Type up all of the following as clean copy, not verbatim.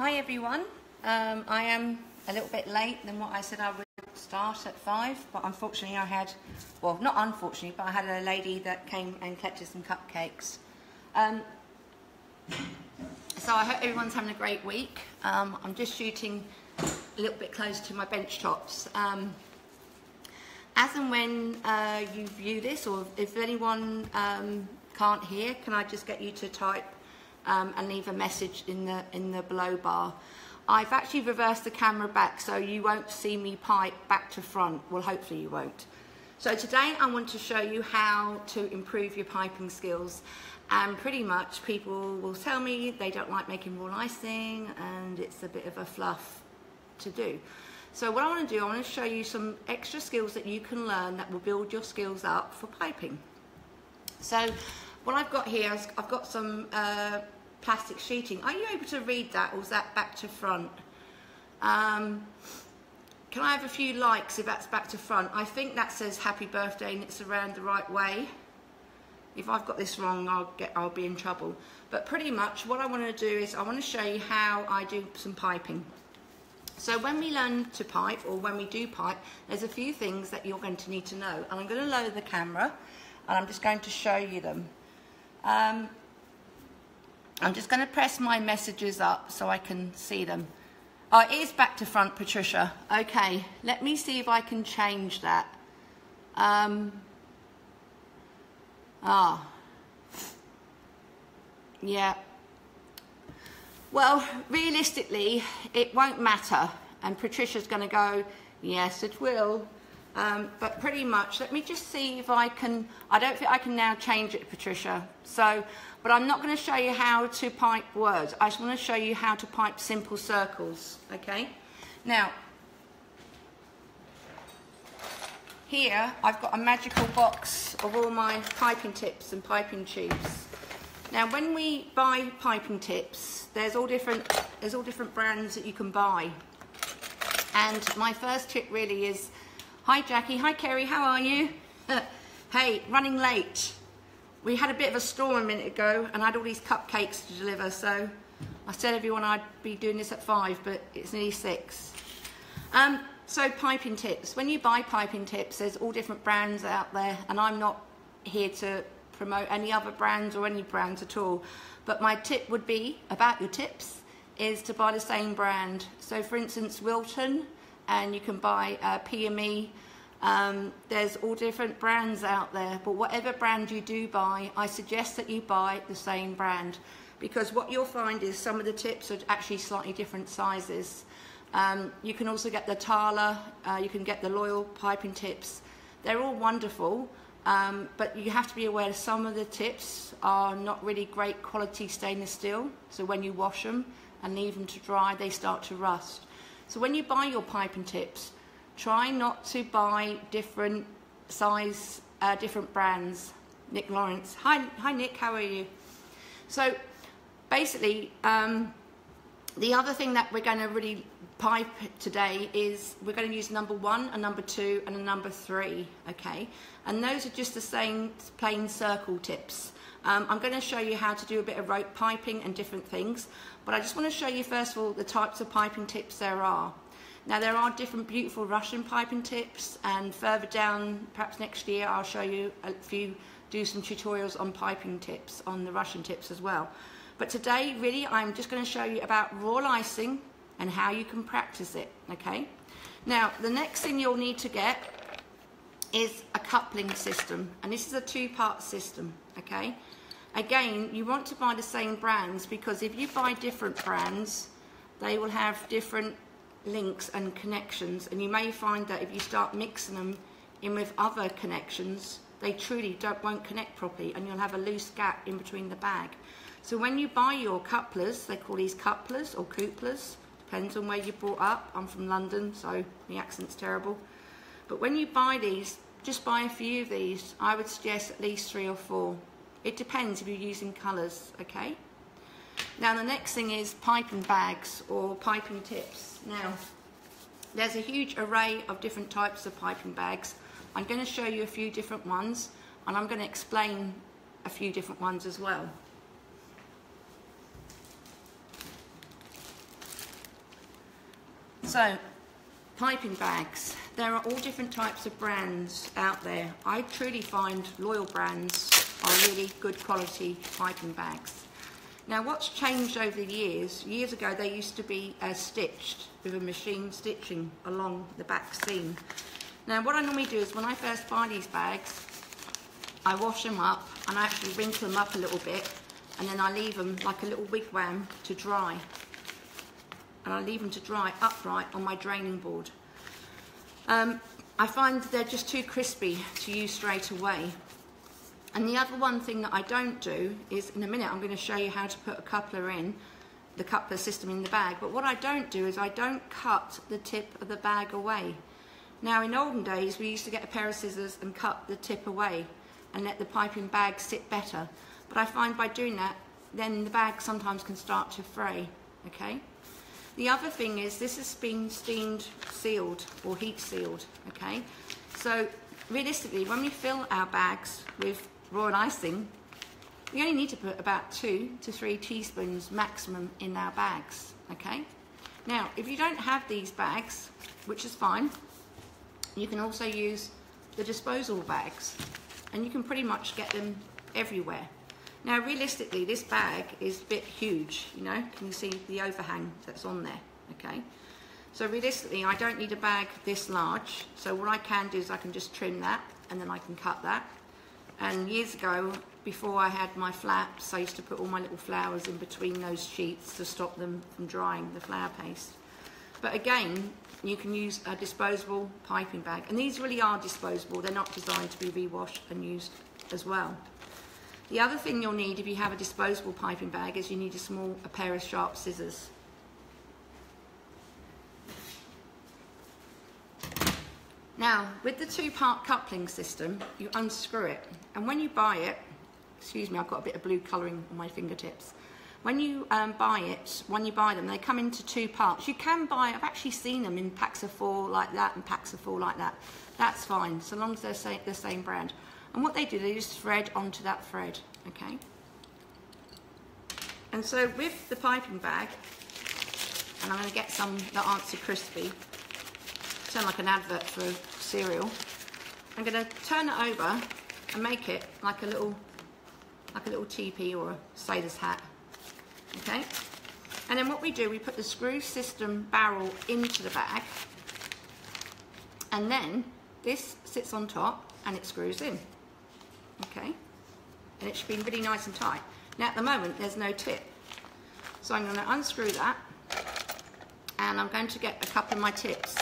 Hi everyone, I am a little bit late than what I said I would start at 5, but unfortunately I had, well not unfortunately, but I had a lady that came and collected some cupcakes. So I hope everyone's having a great week. I'm just shooting a little bit close to my bench tops. As and when you view this, or if anyone can't hear, can I just get you to type and leave a message in the below bar. I've actually reversed the camera back so you won't see me pipe back to front. Well, hopefully you won't. So today I want to show you how to improve your piping skills, and pretty much people will tell me they don't like making raw icing and it's a bit of a fluff to do. So what I want to do, I want to show you some extra skills that you can learn that will build your skills up for piping. So what I've got here is I've got some plastic sheeting. Are you able to read that, or is that back to front? Can I have a few likes if that's back to front? I think that says happy birthday and it's around the right way. If I've got this wrong, I'll be in trouble. But pretty much what I want to do is I want to show you how I do some piping. So when we learn to pipe, or when we do pipe, there's a few things that you're going to need to know. And I'm going to lower the camera and I'm just going to show you them. I'm just going to press my messages up so I can see them. Oh, it is back to front, Patricia. Okay, let me see if I can change that. Yeah. Well, realistically, it won't matter. And Patricia's going to go, yes, it will. But pretty much, let me just see if I can. I don't think I can now change it, Patricia. So, but I'm not going to show you how to pipe words. I just want to show you how to pipe simple circles, okay? Now, here I've got a magical box of all my piping tips and piping tubes. Now, when we buy piping tips, there's all different brands that you can buy. And my first tip really is, hi Jackie, hi Kerry, how are you? Hey, running late. We had a bit of a storm a minute ago and I had all these cupcakes to deliver, so I said everyone I'd be doing this at 5, but it's nearly 6. So piping tips. When you buy piping tips, there's all different brands out there, and I'm not here to promote any other brands or any brands at all. But my tip would be, about your tips, is to buy the same brand. So for instance, Wilton, and you can buy PME. There's all different brands out there, but whatever brand you do buy, I suggest that you buy the same brand, because what you'll find is some of the tips are actually slightly different sizes. You can also get the Tala, you can get the Loyal piping tips. They're all wonderful, but you have to be aware that some of the tips are not really great quality stainless steel, so when you wash them and leave them to dry, they start to rust. So when you buy your piping tips, try not to buy different size, different brands. Nick Lawrence. Hi Nick, how are you? So basically, the other thing that we're going to really pipe today is we're going to use number 1, a number 2 and a number 3, okay? And those are just the same plain circle tips. I'm going to show you how to do a bit of rope piping and different things, but I just want to show you first of all the types of piping tips there are. Now there are different beautiful Russian piping tips, and further down, perhaps next year, I'll show you do some tutorials on piping tips, on the Russian tips as well. But today, really, I'm just going to show you about raw icing and how you can practice it, okay? Now, the next thing you'll need to get is a coupling system, and this is a 2-part system, okay? Again, you want to buy the same brands, because if you buy different brands, they will have different links and connections, and you may find that if you start mixing them in with other connections, they truly won't connect properly, and you'll have a loose gap in between the bag. So when you buy your couplers, they call these couplers or couplers, depends on where you're brought up. I'm from London, so the accent's terrible. But when you buy these, just buy a few of these. I would suggest at least 3 or 4. It depends if you're using colours, okay? Now the next thing is piping bags or piping tips. Now, there's a huge array of different types of piping bags. I'm going to show you a few different ones, and I'm going to explain a few different ones as well. So, piping bags. There are all different types of brands out there. I truly find loyal brands are really good quality piping bags. Now what's changed over the years ago they used to be stitched with a machine stitching along the back seam. Now what I normally do is when I first buy these bags, I wash them up and I actually wrinkle them up a little bit, and then I leave them like a little wigwam to dry. And I leave them to dry upright on my draining board. I find they're just too crispy to use straight away. And the other one thing that I don't do is, in a minute I'm going to show you how to put a coupler in, the coupler system in the bag, but what I don't do is I don't cut the tip of the bag away. Now in olden days we used to get a pair of scissors and cut the tip away and let the piping bag sit better, but I find by doing that then the bag sometimes can start to fray, okay? The other thing is this has been steamed sealed or heat sealed, okay? So realistically when we fill our bags with raw icing, we only need to put about 2 to 3 teaspoons maximum in our bags, okay? Now, if you don't have these bags, which is fine, you can also use the disposable bags, and you can pretty much get them everywhere. Now, realistically, this bag is a bit huge, you know? Can you see the overhang that's on there, okay? So realistically, I don't need a bag this large, so what I can do is I can just trim that, and then I can cut that. And years ago, before I had my flaps, I used to put all my little flowers in between those sheets to stop them from drying, the flower paste. But again, you can use a disposable piping bag. And these really are disposable. They're not designed to be rewashed and used as well. The other thing you'll need if you have a disposable piping bag is you need a pair of sharp scissors. Now, with the 2-part coupling system, you unscrew it, and when you buy it, excuse me, I've got a bit of blue colouring on my fingertips. When you buy them, they come into 2 parts. You can buy, I've actually seen them in packs of 4 like that and packs of 4 like that. That's fine, so long as they're the same brand. And what they do, they just thread onto that thread, okay? And so with the piping bag, and I'm going to get some that aren't so crispy, sound like an advert for cereal. I'm going to turn it over and make it like a little teepee or a sailor's hat, okay? And then what we do, we put the screw system barrel into the bag, and then this sits on top and it screws in, okay? And it should be really nice and tight. Now at the moment there's no tip, so I'm going to unscrew that, and I'm going to get a couple of my tips.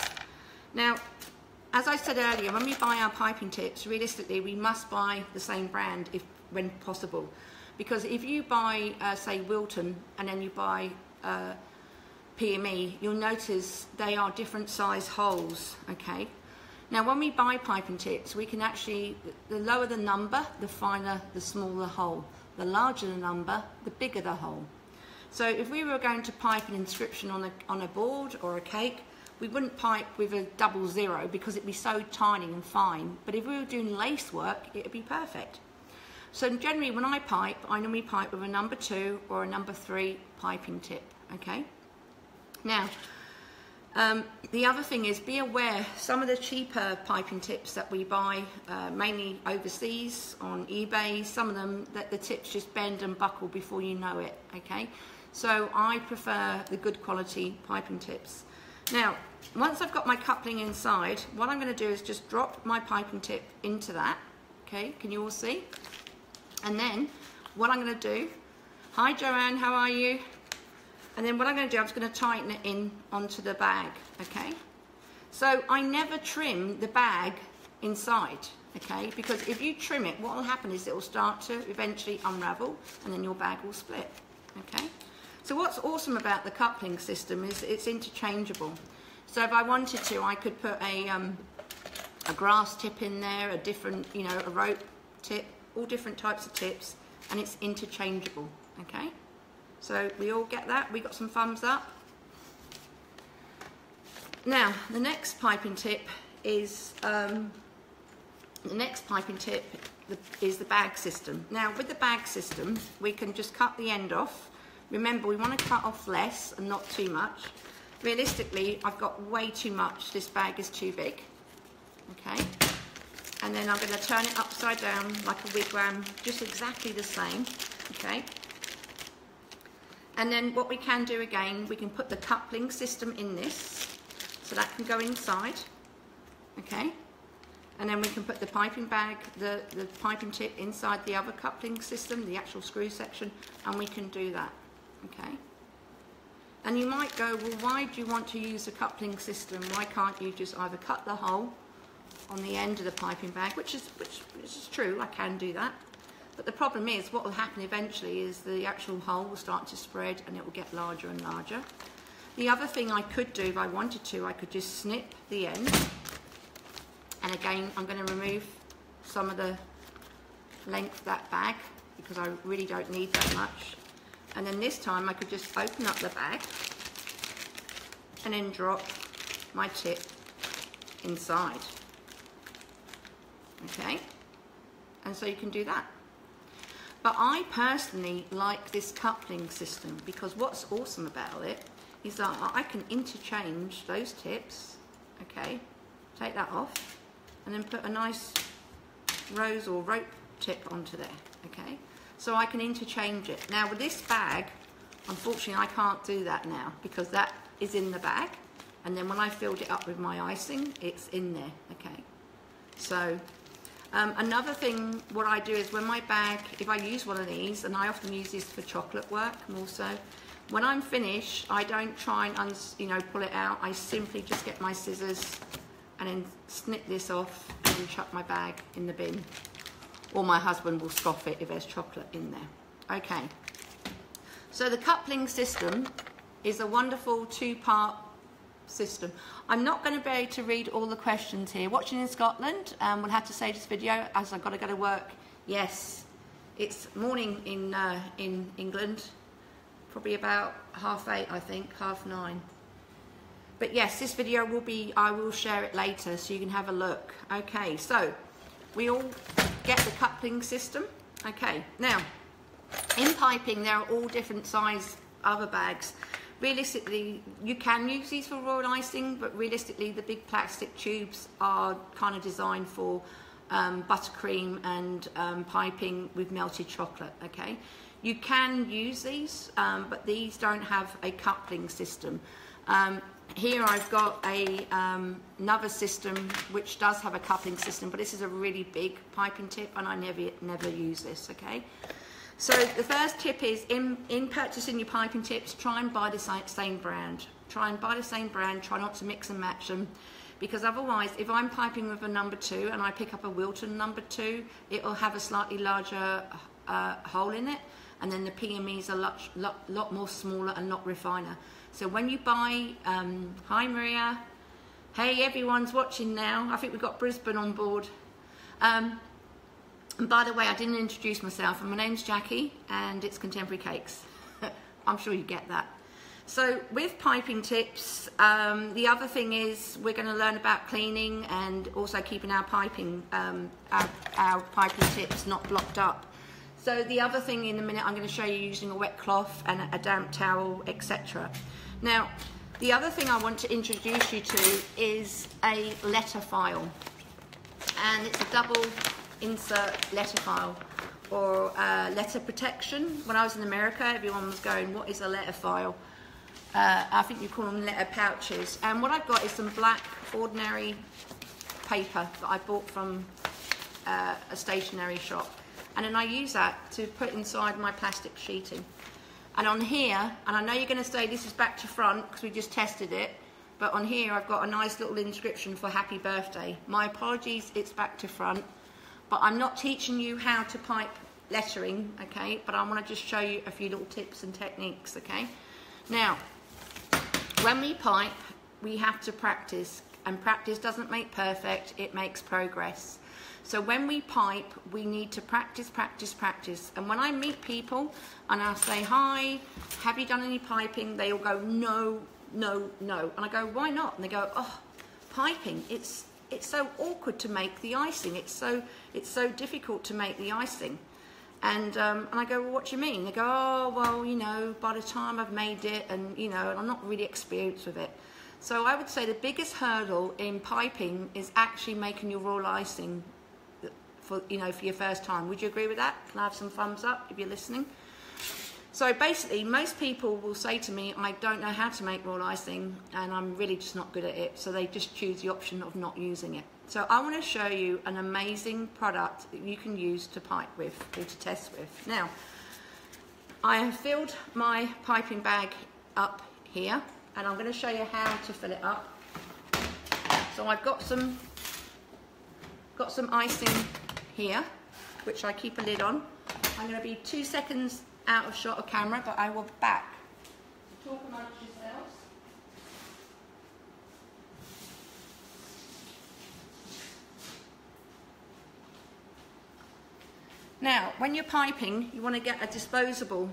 Now, as I said earlier, when we buy our piping tips, realistically, we must buy the same brand when possible. Because if you buy, say, Wilton, and then you buy PME, you'll notice they are different size holes, okay? Now, when we buy piping tips, we can actually, the lower the number, the finer, the smaller the hole. The larger the number, the bigger the hole. So if we were going to pipe an inscription on a board or a cake, we wouldn't pipe with a 00 because it'd be so tiny and fine. But if we were doing lace work, it'd be perfect. So generally when I normally pipe with a number 2 or a number 3 piping tip, okay? Now, the other thing is, be aware, some of the cheaper piping tips that we buy, mainly overseas on eBay, some of them, that the tips just bend and buckle before you know it, okay? So I prefer the good quality piping tips. Now, once I've got my coupling inside, what I'm going to do is just drop my piping tip into that, okay? Can you all see? And then, what I'm going to do, hi Joanne, how are you? And then what I'm going to do, I'm just going to tighten it in onto the bag, okay? So I never trim the bag inside, okay? Because if you trim it, what will happen is it will start to eventually unravel, and then your bag will split, okay? So what's awesome about the coupling system is it's interchangeable. So if I wanted to, I could put a grass tip in there, a different, you know, a rope tip, all different types of tips, and it's interchangeable, okay? So we all get that? We got some thumbs up? Now, the next piping tip is the bag system. Now, with the bag system, we can just cut the end off. Remember, we want to cut off less and not too much. realistically, I've got way too much. This bag is too big, okay? And then I'm going to turn it upside down like a wigwam, just exactly the same, okay? And then what we can do again, we can put the coupling system in this, so that can go inside, okay? And then we can put the piping bag, the piping tip inside the other coupling system, the actual screw section, and we can do that, okay? And you might go, well, why do you want to use a coupling system? Why can't you just either cut the hole on the end of the piping bag, which is true, I can do that. But the problem is, what will happen eventually is the actual hole will start to spread and it will get larger and larger. The other thing I could do if I wanted to, I could just snip the end. And again, I'm going to remove some of the length of that bag because I really don't need that much. And then this time I could just open up the bag and then drop my tip inside. Okay? And so you can do that. But I personally like this coupling system because what's awesome about it is that I can interchange those tips, okay? Take that off and then put a nice rose or rope tip onto there, okay? So I can interchange it. Now with this bag, unfortunately I can't do that now because that is in the bag, and then when I filled it up with my icing, it's in there, okay? So another thing, what I do is when my bag, if I use one of these, and I often use this for chocolate work more so, when I'm finished, I don't try and pull it out. I simply just get my scissors and then snip this off and then chuck my bag in the bin. Or my husband will scoff it if there's chocolate in there. Okay. So the coupling system is a wonderful two-part system. I'm not going to be able to read all the questions here. Watching in Scotland, we'll have to save this video as I've got to go to work. Yes, it's morning in England, probably about 8:30, I think, 9:30. But yes, this video will be, I will share it later so you can have a look. Okay, so we all get the coupling system. Okay, now in piping there are all different size other bags. Realistically, you can use these for raw icing, but realistically the big plastic tubes are kind of designed for buttercream and piping with melted chocolate, okay? You can use these, but these don't have a coupling system. Here I've got another system which does have a coupling system, but this is a really big piping tip and I never use this, okay? So the first tip is, in purchasing your piping tips, try and buy the same brand. Try and buy the same brand, try not to mix and match them, because otherwise, if I'm piping with a number 2 and I pick up a Wilton number 2, it will have a slightly larger hole in it, and then the PMEs are lot more smaller and lot refiner. So when you buy, hi Maria, hey everyone's watching now, I think we've got Brisbane on board. And by the way, I didn't introduce myself, and my name's Jackie, and it's Contemporary Cakes. I'm sure you get that. So with piping tips, the other thing is we're going to learn about cleaning and also keeping our piping tips not blocked up. So the other thing in a minute, I'm going to show you using a wet cloth and a damp towel, etc. Now, the other thing I want to introduce you to is a letter file, and it's a double insert letter file or letter protection. When I was in America, everyone was going, what is a letter file? I think you call them letter pouches. And what I've got is some black ordinary paper that I bought from a stationery shop, and then I use that to put inside my plastic sheeting. And on here, and I know you're going to say this is back to front because we just tested it, but on here I've got a nice little inscription for happy birthday. My apologies, it's back to front. But I'm not teaching you how to pipe lettering, okay? But I want to just show you a few little tips and techniques, okay? Now, when we pipe, we have to practice, and practice doesn't make perfect, it makes progress. So when we pipe, we need to practice, practice, practice. And when I meet people and I say, hi, have you done any piping? They all go, no, no, no. And I go, why not? And they go, oh, piping, it's so awkward to make the icing. It's so difficult to make the icing. And I go, well, what do you mean? They go, oh, well, you know, by the time I've made it, and, you know, I'm not really experienced with it. So I would say the biggest hurdle in piping is actually making your royal icing for, you know, for your first time. Would you agree with that? Can I have some thumbs up if you're listening? So basically, most people will say to me, I don't know how to make royal icing, and I'm really just not good at it. So they just choose the option of not using it. So I want to show you an amazing product that you can use to pipe with or to test with. Now, I have filled my piping bag up here, and I'm going to show you how to fill it up. So I've got some icing here, which I keep a lid on. I'm going to be 2 seconds out of shot of camera, but I will be back. Talk amongst yourselves. Now, when you're piping, you want to get a disposable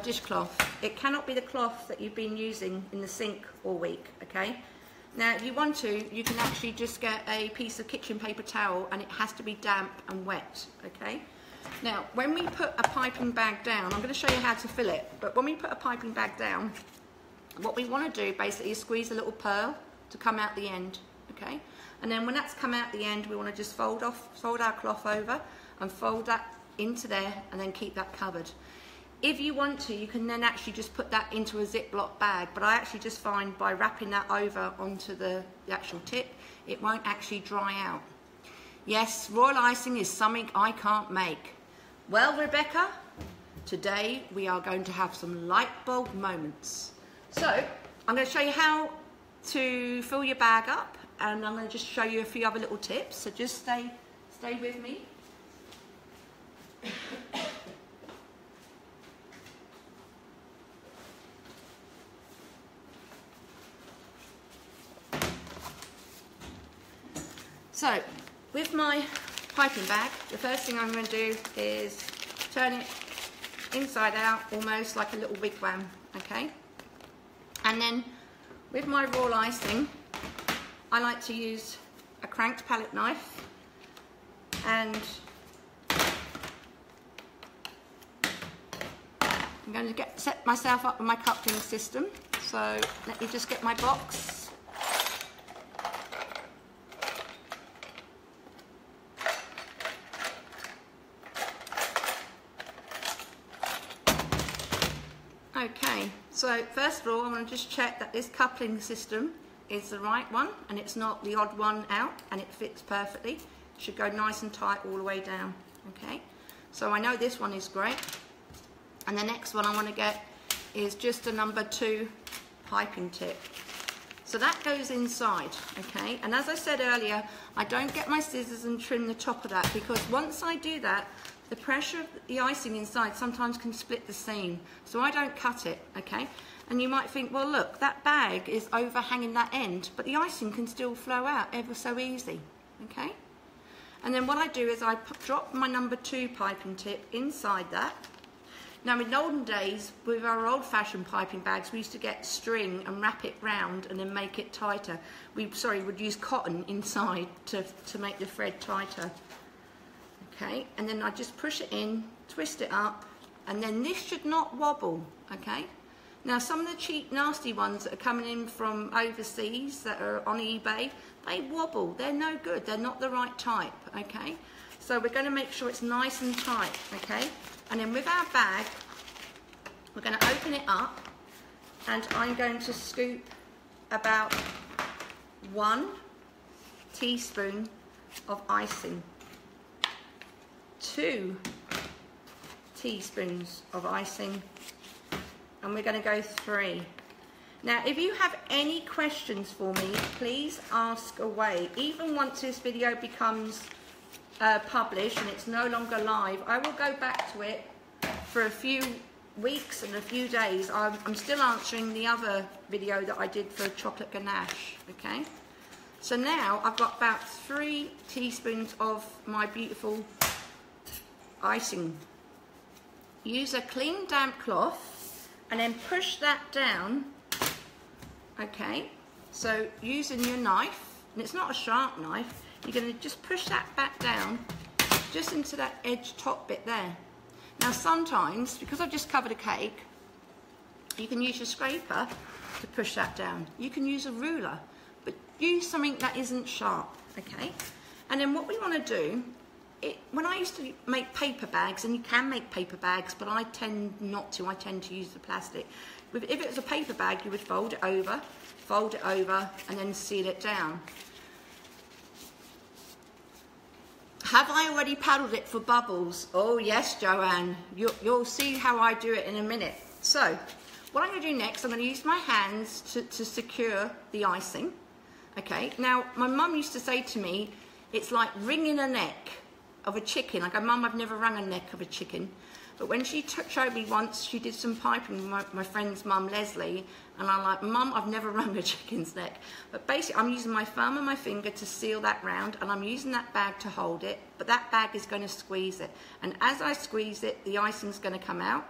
dishcloth. It cannot be the cloth that you've been using in the sink all week, okay? Now, if you want to, you can actually just get a piece of kitchen paper towel, and it has to be damp and wet, okay? Now, when we put a piping bag down, I'm going to show you how to fill it, but when we put a piping bag down, what we want to do basically is squeeze a little pearl to come out the end, okay? And then when that's come out the end, we want to just fold our cloth over and fold that into there, and then keep that covered. If you want to, you can then actually just put that into a Ziploc bag, but I actually just find by wrapping that over onto the actual tip, it won't actually dry out. Yes, royal icing is something I can't make. Well, Rebecca, today we are going to have some light bulb moments. So, I'm going to show you how to fill your bag up, and I'm going to just show you a few other little tips, so just stay with me. So, with my piping bag, the first thing I'm going to do is turn it inside out, almost like a little wigwam, okay? And then, with my royal icing, I like to use a cranked palette knife, and I'm going to set myself up with my coupling system. So let me just get my box. Okay, so first of all, I want to just check that this coupling system is the right one, and it's not the odd one out, and it fits perfectly. It should go nice and tight all the way down, okay? So I know this one is great. And the next one I want to get is just a number 2 piping tip. So that goes inside, okay? And as I said earlier, I don't get my scissors and trim the top of that, because once I do that, the pressure of the icing inside sometimes can split the seam. So I don't cut it, okay? And you might think, well, look, that bag is overhanging that end, but the icing can still flow out ever so easy, okay? And then what I do is I drop my number 2 piping tip inside that. Now, in the olden days, with our old-fashioned piping bags, we used to get string and wrap it round and then make it tighter. We'd use cotton inside to make the thread tighter. Okay, and then I just push it in, twist it up, and then this should not wobble, okay? Now, some of the cheap, nasty ones that are coming in from overseas that are on eBay, they wobble. They're no good. They're not the right type, okay? So we're going to make sure it's nice and tight, okay? And then with our bag, we're going to open it up, and I'm going to scoop about 1 teaspoon of icing, 2 teaspoons of icing, and we're going to go 3. Now, if you have any questions for me, please ask away. Even once this video becomes published and it's no longer live, I will go back to it for a few weeks and a few days. I'm still answering the other video that I did for chocolate ganache, okay? So now I've got about 3 teaspoons of my beautiful icing. Use a clean damp cloth and then push that down, okay? So using your knife, and it's not a sharp knife, you're going to just push that back down just into that edge top bit there. Now sometimes, because I've just covered a cake, you can use your scraper to push that down. You can use a ruler, but use something that isn't sharp, okay? And then what we want to do, when I used to make paper bags, and you can make paper bags, but I tend not to, I tend to use the plastic. If it was a paper bag, you would fold it over, and then seal it down. Have I already paddled it for bubbles? Oh yes, Joanne. You'll see how I do it in a minute. So, what I'm going to do next, I'm going to use my hands to secure the icing. Okay, now my mum used to say to me, it's like wringing a neck of a chicken. I go, Mum, I've never wrung a neck of a chicken. But when she showed me once, she did some piping with my friend's mum, Leslie, and I'm like, Mum, I've never wrung a chicken's neck. But basically, I'm using my thumb and my finger to seal that round, and I'm using that bag to hold it, but that bag is going to squeeze it. And as I squeeze it, the icing's going to come out.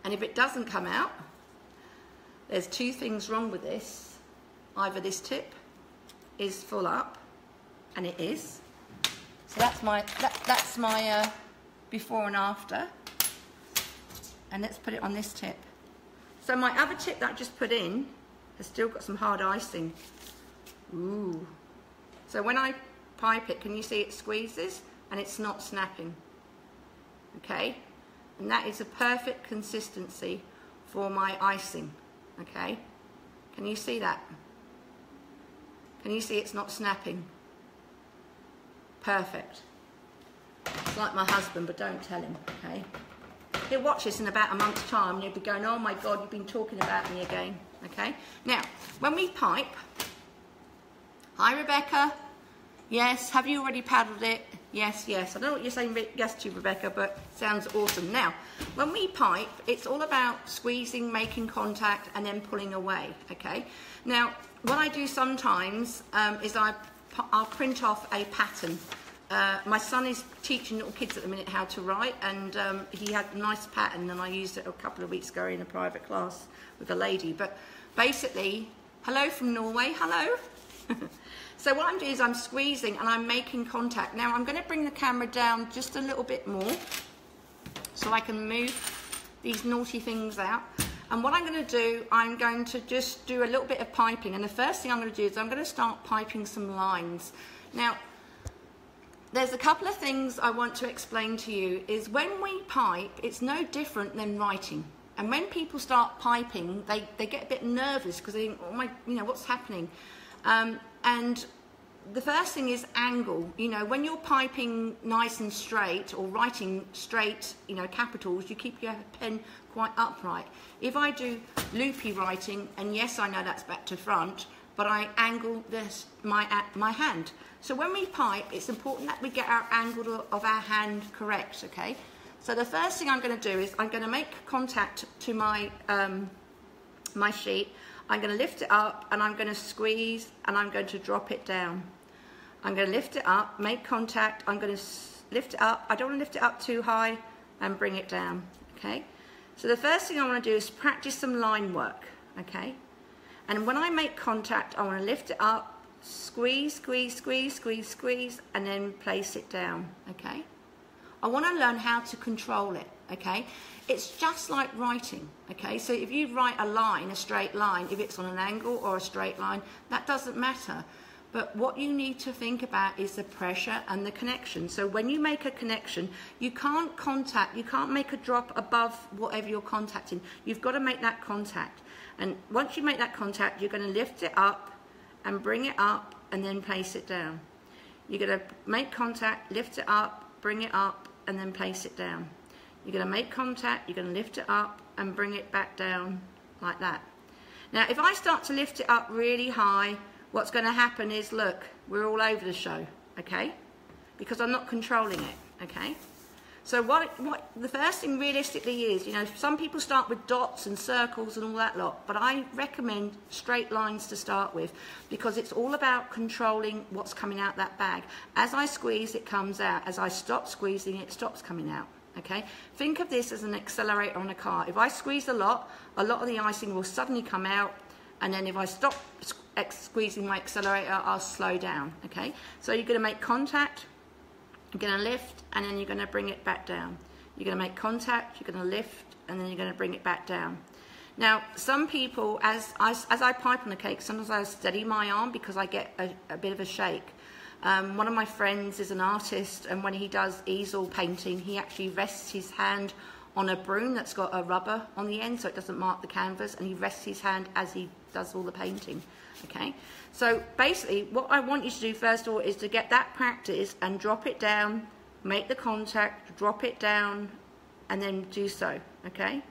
And if it doesn't come out, there's two things wrong with this. Either this tip is full up, and it is. So that's my before and after. And let's put it on this tip. So my other tip that I just put in has still got some hard icing. Ooh. So when I pipe it, can you see it squeezes and it's not snapping? Okay? And that is a perfect consistency for my icing. Okay? Can you see that? Can you see it's not snapping? Perfect. It's like my husband, but don't tell him, okay? He'll watch this in about a month's time and he'll be going, oh my God, you've been talking about me again, okay? Now, when we pipe, hi Rebecca, yes, have you already paddled it? Yes, yes. I don't know what you're saying yes to, Rebecca, but sounds awesome. Now, when we pipe, it's all about squeezing, making contact, and then pulling away, okay? Now, what I do sometimes is I'll print off a pattern. My son is teaching little kids at the minute how to write, and he had a nice pattern, and I used it a couple of weeks ago in a private class with a lady. But basically, hello from Norway, hello. So what I'm doing is I'm squeezing and I'm making contact. Now I'm going to bring the camera down just a little bit more so I can move these naughty things out. And what I'm going to do, I'm going to just do a little bit of piping. And the first thing I'm going to do is I'm going to start piping some lines. Now, there's a couple of things I want to explain to you. Is when we pipe, it's no different than writing. And when people start piping, they get a bit nervous because they think, oh my, you know, what's happening? And the first thing is angle. You know, when you're piping nice and straight or writing straight, you know, capitals, you keep your pen quite upright. If I do loopy writing, and yes, I know that's back to front, but I angle this my hand. So when we pipe, it's important that we get our angle of our hand correct, okay? So the first thing I'm going to do is I'm going to make contact to my my sheet. I'm going to lift it up and I'm going to squeeze and I'm going to drop it down. I'm going to lift it up, make contact, I'm going to lift it up. I don't want to lift it up too high and bring it down, okay? So the first thing I want to do is practice some line work, okay? And when I make contact, I want to lift it up, squeeze, squeeze, squeeze, squeeze, squeeze, and then place it down, okay? I want to learn how to control it, okay? It's just like writing, okay? So if you write a line, a straight line, if it's on an angle or a straight line, that doesn't matter. But what you need to think about is the pressure and the connection. So when you make a connection, you can't make a drop above whatever you're contacting. You've got to make that contact. And once you make that contact, you're going to lift it up and bring it up and then place it down. You're going to make contact, lift it up, bring it up, and then place it down. You're going to make contact, you're going to lift it up and bring it back down like that. Now, if I start to lift it up really high, what's going to happen is, look, we're all over the show, okay? Because I'm not controlling it, okay? So what the first thing realistically is, you know, some people start with dots and circles and all that lot, but I recommend straight lines to start with because it's all about controlling what's coming out that bag. As I squeeze, it comes out. As I stop squeezing, it stops coming out. Okay, think of this as an accelerator on a car. If I squeeze a lot of the icing will suddenly come out, and then if I stop squeezing my accelerator, I'll slow down. Okay, so you're going to make contact, You're going to lift and then you're going to bring it back down. You're going to make contact, you're going to lift, and then you're going to bring it back down. Now, some people, as I pipe on the cake, sometimes I steady my arm because I get a bit of a shake. One of my friends is an artist, and when he does easel painting, he actually rests his hand on a broom that's got a rubber on the end so it doesn't mark the canvas, and he rests his hand as he does all the painting. Okay, so basically what I want you to do first of all is to get that practice and drop it down, make the contact, drop it down, and then do so. Okay,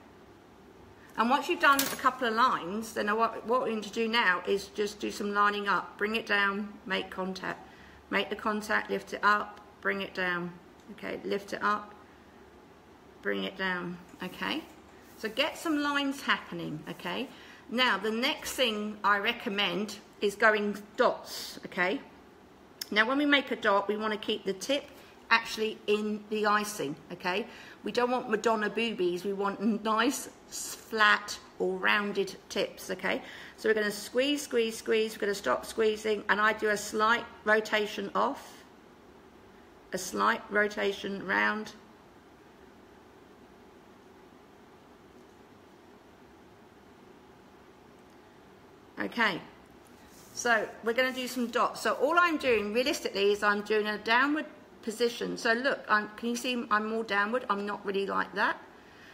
and once you've done a couple of lines, then what we're going to do now is just do some lining up. Bring it down, make contact, make the contact, lift it up, bring it down. Okay, lift it up, bring it down. Okay, so get some lines happening. Okay, now the next thing I recommend is going dots. Okay, now when we make a dot, we want to keep the tip actually in the icing. Okay, we don't want Madonna boobies, we want nice flat or rounded tips. Okay, so we're going to squeeze, squeeze, squeeze, we're going to stop squeezing, and I do a slight rotation off, a slight rotation round, okay. So we're going to do some dots. So all I'm doing realistically is I'm doing a downward position. So look, can you see I'm more downward? I'm not really like that,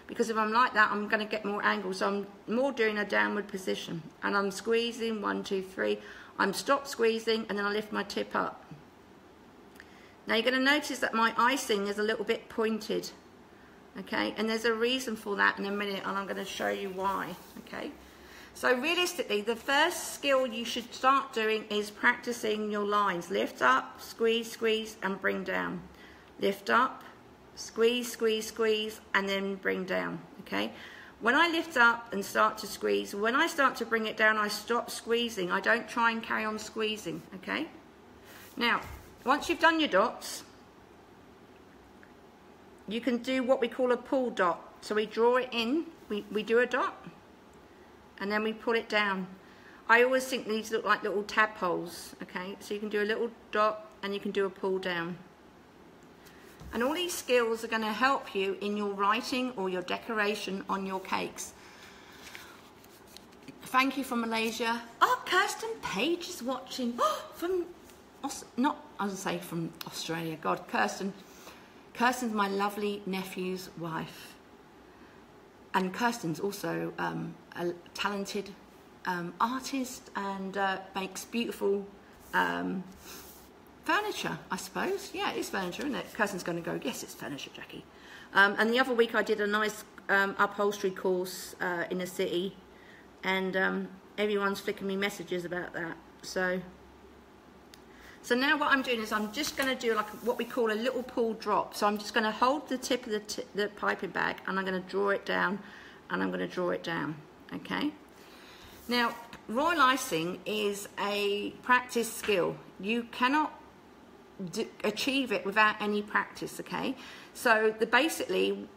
because if I'm like that, I'm going to get more angle. So I'm more doing a downward position, and I'm squeezing 1, 2, 3. I'm stop squeezing, and then I lift my tip up. Now you're going to notice that my icing is a little bit pointed. Okay, and there's a reason for that in a minute, and I'm going to show you why. Okay. So realistically, the first skill you should start doing is practicing your lines. Lift up, squeeze, squeeze, and bring down. Lift up, squeeze, squeeze, squeeze, and then bring down. Okay? When I lift up and start to squeeze, when I start to bring it down, I stop squeezing. I don't try and carry on squeezing. Okay? Now, once you've done your dots, you can do what we call a pull dot. So we draw it in, we do a dot, and then we pull it down. I always think these look like little tadpoles. Okay, so you can do a little dot and you can do a pull down. And all these skills are going to help you in your writing or your decoration on your cakes. Thank you from Malaysia. Oh, Kirsten Page is watching. Oh, from, not, I was going to say from Australia. God, Kirsten's my lovely nephew's wife. And Kirsten's also a talented artist, and makes beautiful furniture, I suppose. Yeah, it is furniture, isn't it? Kirsten's going to go, yes, it's furniture, Jackie. And the other week I did a nice upholstery course in the city, and everyone's flicking me messages about that. So now what I'm doing is I'm just going to do like what we call a little pull drop. So I'm just going to hold the tip of the piping bag, and I'm going to draw it down, and I'm going to draw it down. Okay. Now, royal icing is a practice skill. You cannot achieve it without any practice. Okay. So basically,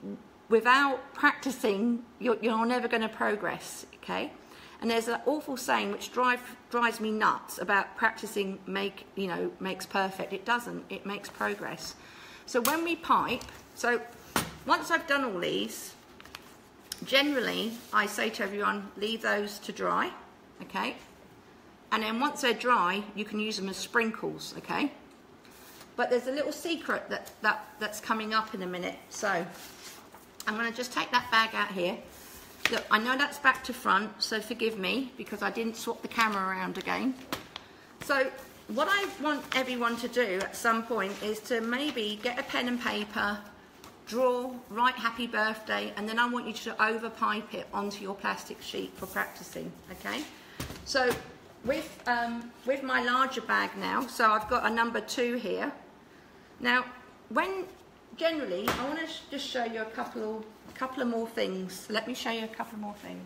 without practicing, you're never going to progress. Okay. And there's an awful saying which drives me nuts about practicing makes perfect. It doesn't. It makes progress. So when we pipe, so once I've done all these, generally I say to everyone, leave those to dry, okay? And then once they're dry, you can use them as sprinkles, okay? But there's a little secret that's coming up in a minute. So I'm going to just take that bag out here. Look, I know that's back to front, so forgive me because I didn't swap the camera around again. So what I want everyone to do at some point is to maybe get a pen and paper, draw, write happy birthday, and then I want you to over pipe it onto your plastic sheet for practicing, okay? So with my larger bag now, so I've got a number 2 here. Now, generally, I want to just show you a couple of more things. Let me show you a couple more things.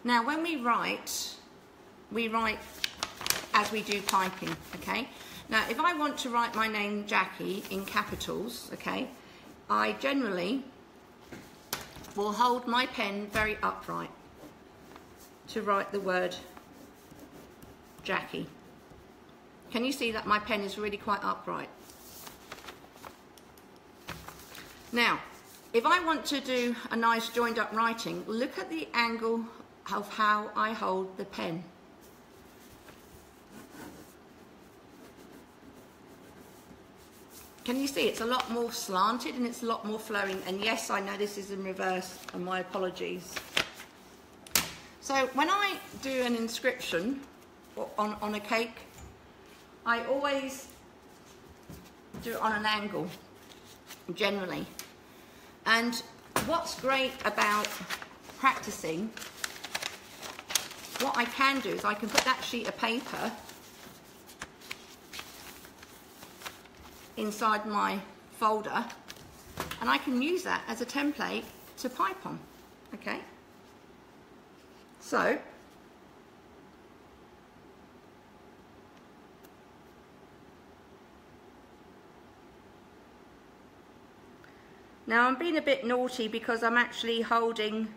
Now, when we write as we do piping, okay? Now, if I want to write my name, Jackie, in capitals, okay, I generally will hold my pen very upright to write the word Jackie. Can you see that my pen is really quite upright? Now, if I want to do a nice joined up writing, look at the angle of how I hold the pen. Can you see it's a lot more slanted and it's a lot more flowing? And yes, I know this is in reverse, and my apologies. So when I do an inscription on a cake, I always do it on an angle, generally. And what's great about practicing, what I can do is I can put that sheet of paper inside my folder, and I can use that as a template to pipe on, okay? So, now I'm being a bit naughty because I'm actually holding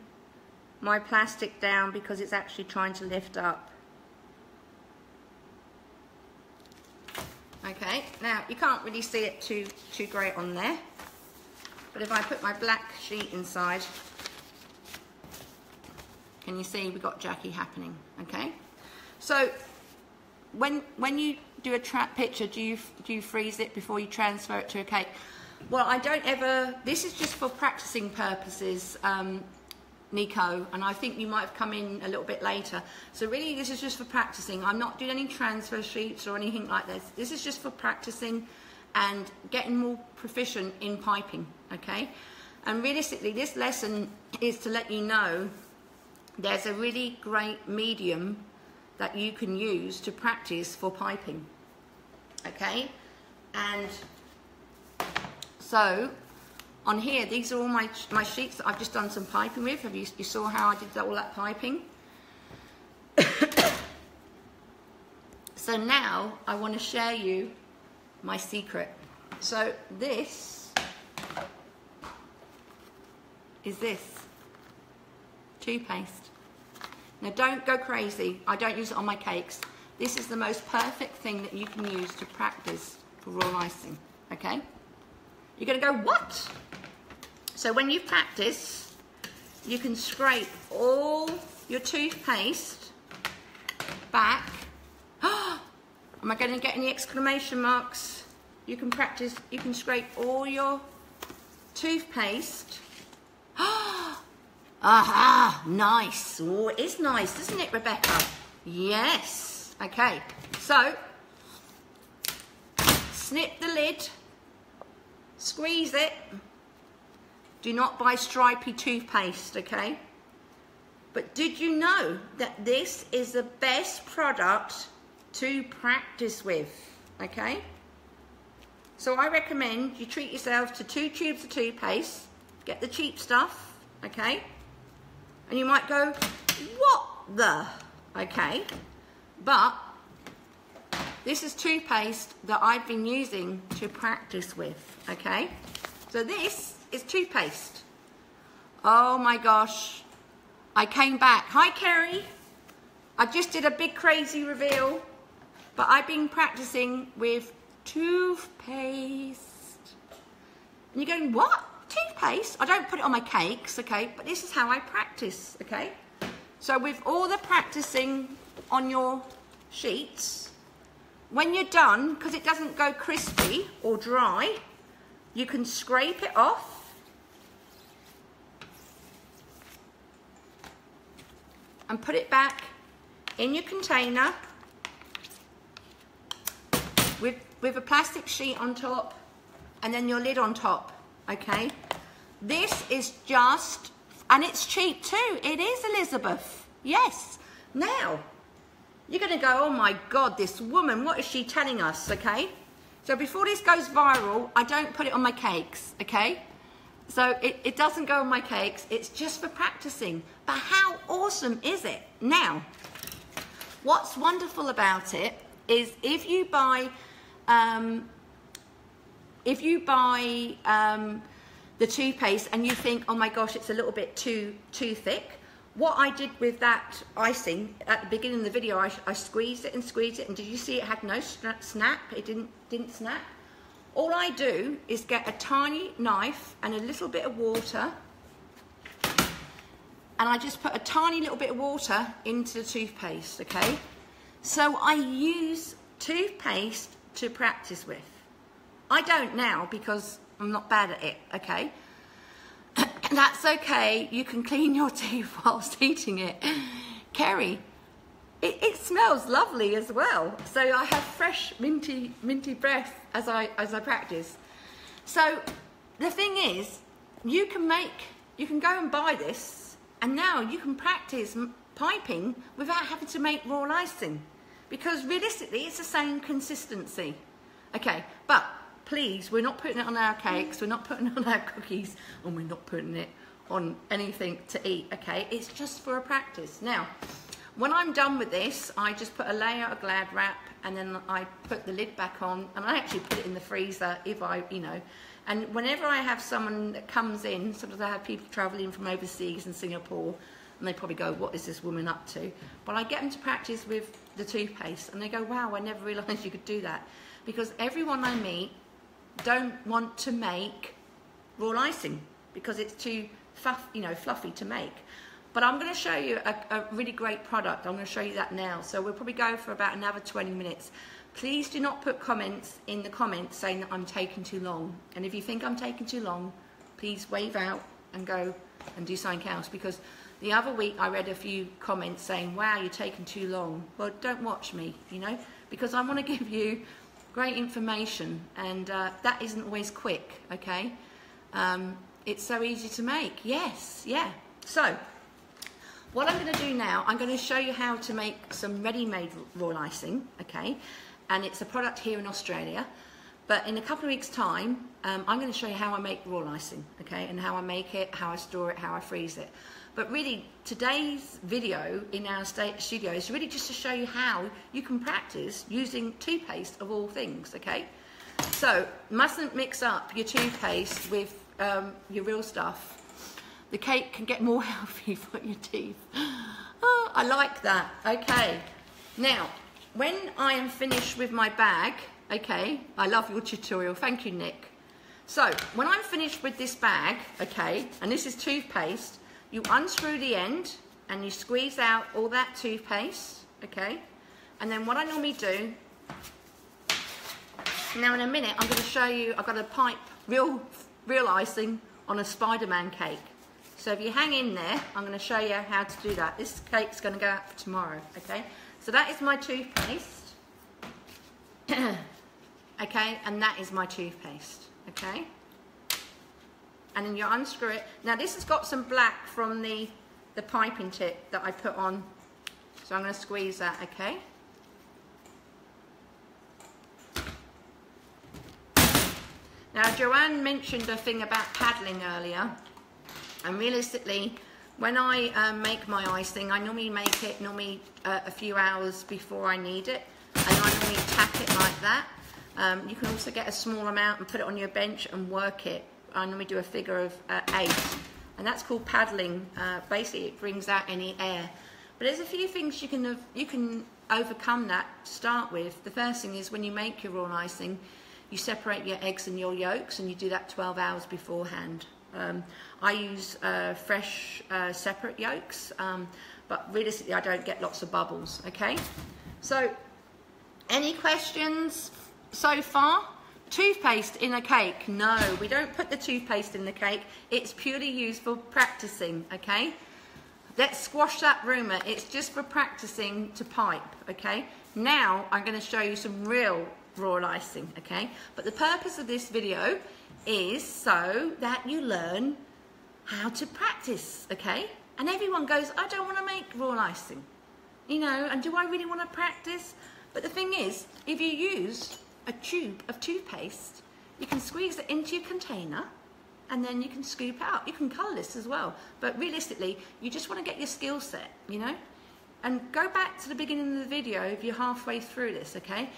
my plastic down because it's actually trying to lift up. Okay, now you can't really see it too great on there, but if I put my black sheet inside, can you see we've got Jackie happening? Okay, so when you do a picture, do you freeze it before you transfer it to a cake? Well, I don't ever. This is just for practicing purposes, Nico, and I think you might have come in a little bit later. So really, this is just for practicing. I'm not doing any transfer sheets or anything like this. This is just for practicing and getting more proficient in piping, okay? And realistically, this lesson is to let you know there's a really great medium that you can use to practice for piping, okay? And so on here, these are all my sheets that I've just done some piping with. You saw how I did all that piping? So now I want to share you my secret. So this is this toothpaste. Now don't go crazy. I don't use it on my cakes. This is the most perfect thing that you can use to practice for raw icing, okay? You're going to go, what? So when you practice, you can scrape all your toothpaste back. Am I going to get any exclamation marks? You can practice, you can scrape all your toothpaste. Aha, nice. Oh, it is nice, isn't it, Rebecca? Yes. Okay, so snip the lid, squeeze it. Do not buy stripy toothpaste, okay? But did you know that this is the best product to practice with, okay? So I recommend you treat yourself to 2 tubes of toothpaste, get the cheap stuff, okay? And you might go, what the? Okay, but this is toothpaste that I've been using to practice with, okay? So this is toothpaste. Oh my gosh, I came back. Hi Kerry, I just did a big crazy reveal, but I've been practicing with toothpaste. And you're going, what? Toothpaste? I don't put it on my cakes, okay, but this is how I practice, okay? So with all the practicing on your sheets, when you're done, because it doesn't go crispy or dry, you can scrape it off. And put it back in your container with a plastic sheet on top and then your lid on top, okay? This is just, and it's cheap too. It is, Elizabeth. Yes. Now, you're going to go, oh my God, this woman, what is she telling us, okay? So before this goes viral, I don't put it on my cakes, okay? So it doesn't go on my cakes, it's just for practicing. But how awesome is it? Now, what's wonderful about it is if you buy the toothpaste and you think, oh my gosh, it's a little bit too thick. What I did with that icing at the beginning of the video, I squeezed it, and did you see it had no snap? It didn't snap. All I do is get a tiny knife and a little bit of water, and I just put a tiny little bit of water into the toothpaste, okay? So I use toothpaste to practice with. I don't now because I'm not bad at it, okay? That's okay, you can clean your teeth whilst eating it. Kerry, it smells lovely as well. So I have fresh minty breath as I practice. So the thing is, you can go and buy this, and now you can practice piping without having to make raw icing, because realistically it's the same consistency. Okay, but please, we're not putting it on our cakes, we're not putting it on our cookies, and we're not putting it on anything to eat, okay? It's just for a practice. Now, when I'm done with this, I just put a layer of Glad wrap, and then I put the lid back on, and I actually put it in the freezer if I, and whenever I have someone that comes in, sometimes I have people traveling from overseas in Singapore, and they probably go, what is this woman up to? But I get them to practice with the toothpaste, and they go, wow, I never realised you could do that. Because everyone I meet don't want to make raw icing because it's too fluffy to make. But I'm going to show you a really great product. I'm going to show you that now. So we'll probably go for about another 20 minutes. Please do not put comments in the comments saying that I'm taking too long. And if you think I'm taking too long, please wave out and go and do something else. Because the other week I read a few comments saying, wow, you're taking too long. Well, don't watch me, because I want to give you great information, and that isn't always quick, okay? It's so easy to make, yes, yeah. So, what I'm going to do now, I'm going to show you how to make some ready-made raw icing, okay? And it's a product here in Australia, but in a couple of weeks' time, I'm going to show you how I make raw icing, okay? And how I make it, how I store it, how I freeze it. But really, today's video in our studio is really just to show you how you can practice using toothpaste of all things, okay? So, mustn't mix up your toothpaste with your real stuff. The cake can get more healthy for your teeth. Oh, I like that. Okay. Now, when I am finished with my bag, okay, I love your tutorial. Thank you, Nick. So, when I'm finished with this bag, okay, and this is toothpaste, you unscrew the end and you squeeze out all that toothpaste, okay? And then what I normally do, now in a minute I'm going to show you, I've got to pipe real icing on a Spider-Man cake. So if you hang in there, I'm going to show you how to do that. This cake's going to go out for tomorrow, okay? So that is my toothpaste, okay? And that is my toothpaste, okay? And then you unscrew it. Now this has got some black from the piping tip that I put on. So I'm going to squeeze that, okay? Now Joanne mentioned a thing about paddling earlier. And realistically, when I make my icing, I normally make it a few hours before I need it. And I normally tack it like that. You can also get a small amount and put it on your bench and work it. I normally do a figure of 8, and that's called paddling. Basically, it brings out any air. But there's a few things you can overcome that to start with. The first thing is when you make your raw icing, you separate your eggs and your yolks, and you do that 12 hours beforehand. I use fresh, separate yolks, but realistically, I don't get lots of bubbles. Okay. So, any questions so far? Toothpaste in a cake? No, we don't put the toothpaste in the cake. It's purely used for practicing, okay? Let's squash that rumour. It's just for practicing to pipe, okay? Now, I'm going to show you some real raw icing, okay? But the purpose of this video is so that you learn how to practice, okay? And everyone goes, I don't want to make raw icing, and do I really want to practice? But the thing is, if you use a tube of toothpaste, you can squeeze it into your container and then you can scoop out. You can colour this as well, but realistically you just want to get your skill set, And go back to the beginning of the video if you're halfway through this, okay?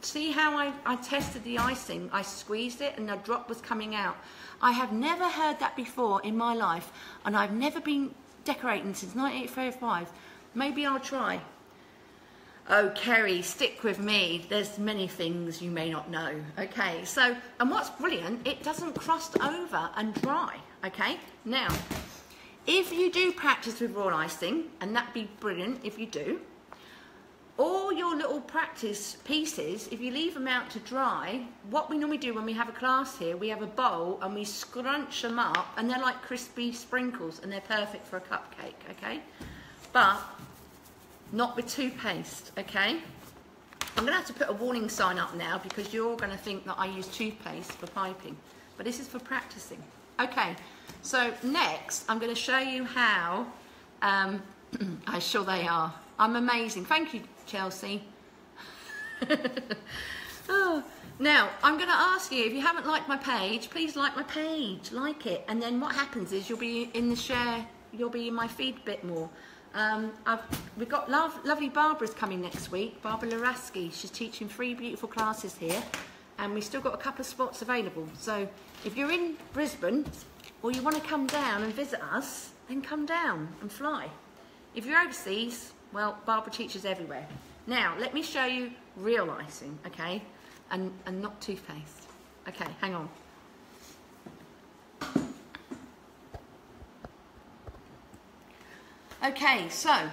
See how I tested the icing? I squeezed it and a drop was coming out. I have never heard that before in my life, and I've never been decorating since 1985. Maybe I'll try. Oh, Kerry, stick with me. There's many things you may not know. Okay, so, and what's brilliant, it doesn't crust over and dry, okay? Now, if you do practice with raw icing, and that'd be brilliant if you do, all your little practice pieces, if you leave them out to dry, what we normally do when we have a class here, we have a bowl and we scrunch them up, and they're like crispy sprinkles, and they're perfect for a cupcake, okay? But not with toothpaste, okay? I'm gonna have to put a warning sign up now because you're gonna think that I use toothpaste for piping, but this is for practicing. Okay, so next I'm gonna show you how, I'm sure they are. I'm amazing. Thank you, Chelsea. Oh, now, I'm going to ask you, if you haven't liked my page, please like my page, like it. And then what happens is you'll be in the share, you'll be in my feed a bit more. We've got lovely Barbara's coming next week, Barbara Laraski. She's teaching 3 beautiful classes here. And we've still got a couple of spots available. So if you're in Brisbane or you want to come down and visit us, then come down and fly. If you're overseas, well, Barbara teaches everywhere. Now, let me show you real icing, okay? And not toothpaste. Okay, hang on. Okay, so,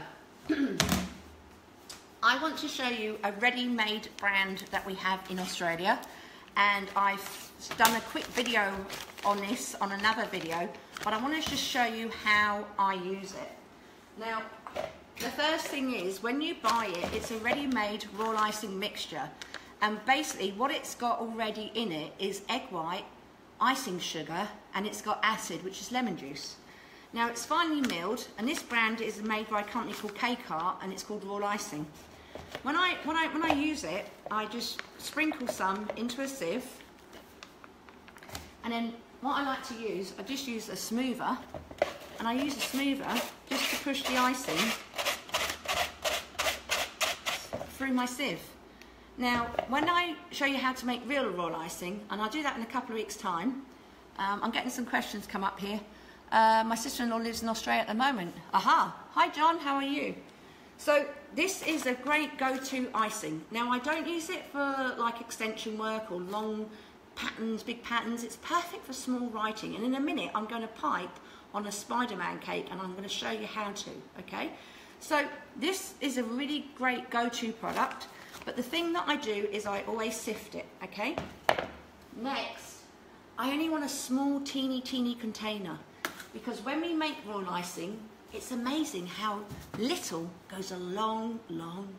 I want to show you a ready-made brand that we have in Australia. And I've done a quick video on this, on another video, but I want to just show you how I use it. Now, the first thing is, when you buy it, it's a ready-made raw icing mixture. And basically, what it's got already in it is egg white, icing sugar, and it's got acid, which is lemon juice. Now, it's finely milled, and this brand is made by a company called K-Cart, and it's called raw icing. When I use it, I just sprinkle some into a sieve, and then what I like to use, I just use a smoother, and I use a smoother just to push the icing through my sieve. Now, when I show you how to make real raw icing, and I'll do that in a couple of weeks' time, I'm getting some questions come up here. My sister-in-law lives in Australia at the moment. Aha! Hi John, how are you? So this is a great go-to icing. Now, I don't use it for like extension work or long patterns, big patterns. It's perfect for small writing, and in a minute I'm going to pipe on a Spider-Man cake, and I'm going to show you how to, okay? So this is a really great go-to product, but the thing that I do is I always sift it, okay? Next, I only want a small teeny container, because when we make raw icing, it's amazing how little goes a long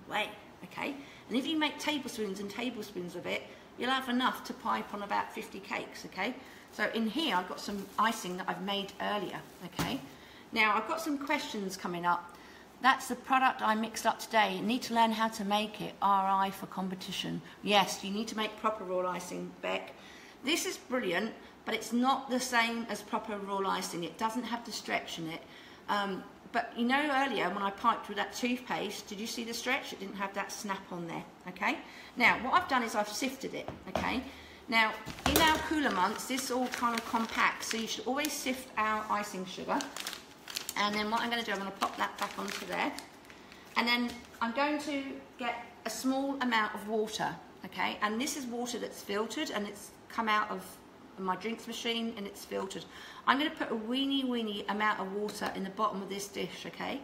way, okay? And if you make tablespoons and tablespoons of it, you'll have enough to pipe on about 50 cakes, okay? So in here, I've got some icing that I've made earlier, okay? Now, I've got some questions coming up. That's the product I mixed up today. You need to learn how to make it. RI for competition. Yes, you need to make proper raw icing, Beck. This is brilliant, but it's not the same as proper raw icing. It doesn't have the stretch in it. But you know, earlier when I piped with that toothpaste, did you see the stretch? It didn't have that snap on there, okay? Now, what I've done is I've sifted it, okay? Now, in our cooler months, this all kind of compacts, so you should always sift our icing sugar. And then what I'm going to do, I'm going to pop that back onto there. And then I'm going to get a small amount of water, okay? And this is water that's filtered, and it's come out of my drinks machine, and it's filtered. I'm going to put a weeny amount of water in the bottom of this dish, okay?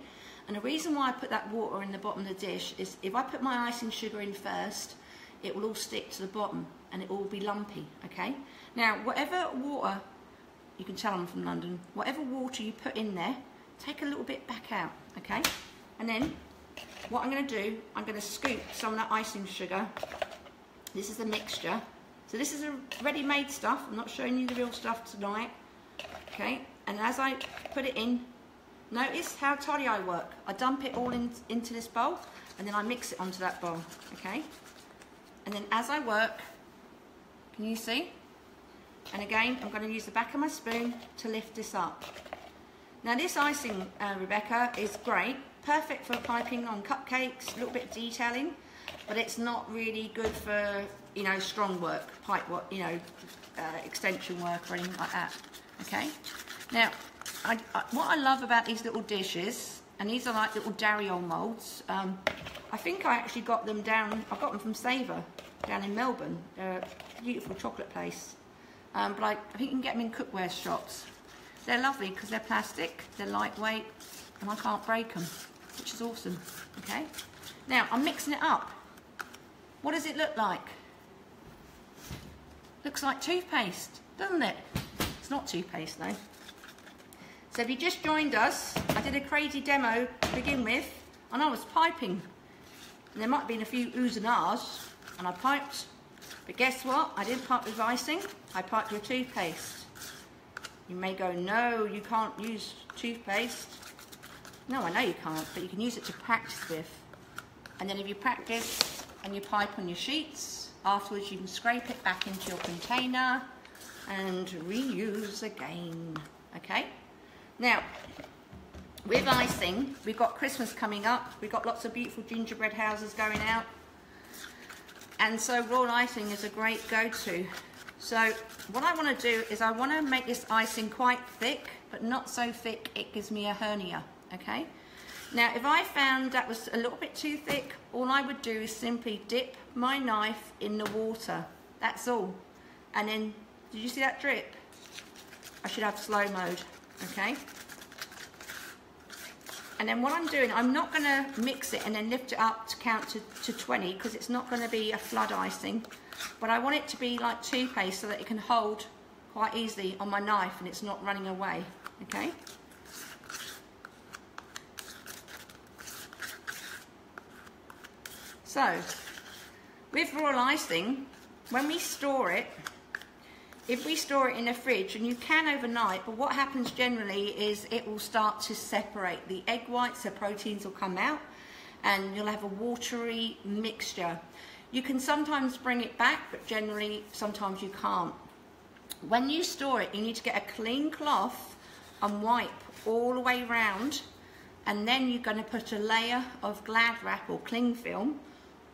And the reason why I put that water in the bottom of the dish is if I put my icing sugar in first, it will all stick to the bottom, and it will all be lumpy, okay? Now, whatever water, you can tell I'm from London, whatever water you put in there, take a little bit back out, okay? And then what I'm going to do, I'm going to scoop some of that icing sugar. This is the mixture. So this is a ready-made stuff. I'm not showing you the real stuff tonight, okay? And as I put it in, notice how tidy I work. I dump it all into this bowl, and then I mix it onto that bowl, okay? And then as I work, can you see? And again, I'm going to use the back of my spoon to lift this up. Now this icing, Rebecca, is great, perfect for piping on cupcakes, a little bit of detailing, but it's not really good for, you know, strong work, pipe work, you know, extension work or anything like that. Okay. Now, what I love about these little dishes, and these are like little Dariol moulds. I think I actually got them down. I got them from Savour down in Melbourne. They're a beautiful chocolate place. But I think you can get them in cookware shops. They're lovely because they're plastic, they're lightweight, and I can't break them, which is awesome. Okay. Now I'm mixing it up. What does it look like? Looks like toothpaste, doesn't it? It's not toothpaste though. So if you just joined us, I did a crazy demo to begin with, and I was piping. And there might have been a few oohs and ahs, and I piped. But guess what? I didn't pipe with icing, I piped with toothpaste. You may go, no, you can't use toothpaste. No, I know you can't, but you can use it to practice with. And then if you practice and you pipe on your sheets, afterwards you can scrape it back into your container and reuse again. Okay? Now, with icing, we've got Christmas coming up. We've got lots of beautiful gingerbread houses going out. And so raw icing is a great go-to. So what I want to do is I want to make this icing quite thick, but not so thick it gives me a hernia. Okay? Now, if I found that was a little bit too thick, all I would do is simply dip my knife in the water. That's all. And then, did you see that drip? I should have slow mode. Okay, and then what I'm doing, I'm not going to mix it and then lift it up to count to 20 because it's not going to be a flood icing, but I want it to be like toothpaste so that it can hold quite easily on my knife and it's not running away. Okay, so with raw icing, when we store it, if we store it in a fridge, and you can overnight, but what happens generally is it will start to separate. The egg whites, the proteins will come out, and you'll have a watery mixture. You can sometimes bring it back, but generally, sometimes you can't. When you store it, you need to get a clean cloth and wipe all the way around, and then you're going to put a layer of Glad wrap or cling film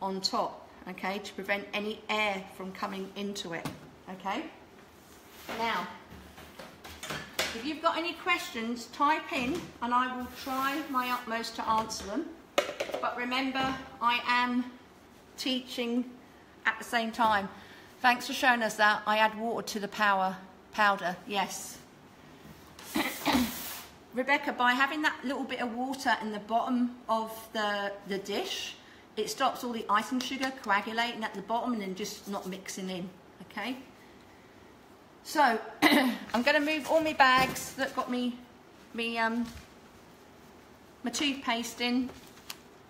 on top, okay, to prevent any air from coming into it, okay? Now, if you've got any questions, type in and I will try my utmost to answer them. But remember, I am teaching at the same time. Thanks for showing us that. I add water to the powder, yes. Rebecca, by having that little bit of water in the bottom of the dish, it stops all the icing sugar coagulating at the bottom and then just not mixing in, okay? So, I'm going to move all my bags that got my toothpaste in,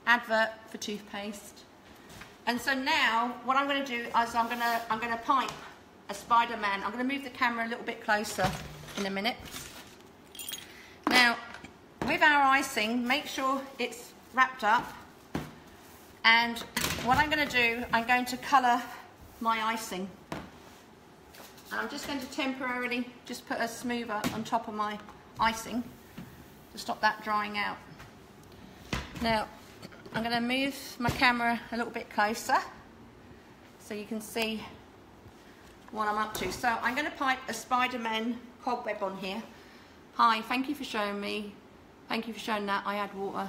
advert for toothpaste. And so now, what I'm going to do is I'm going to pipe a Spider-Man. I'm going to move the camera a little bit closer in a minute. Now, with our icing, make sure it's wrapped up. And what I'm going to do, I'm going to colour my icing. And I'm just going to temporarily just put a smoother on top of my icing to stop that drying out. Now, I'm going to move my camera a little bit closer so you can see what I'm up to. So I'm going to pipe a Spider-Man cobweb on here. Hi, thank you for showing me. Thank you for showing that. I add water.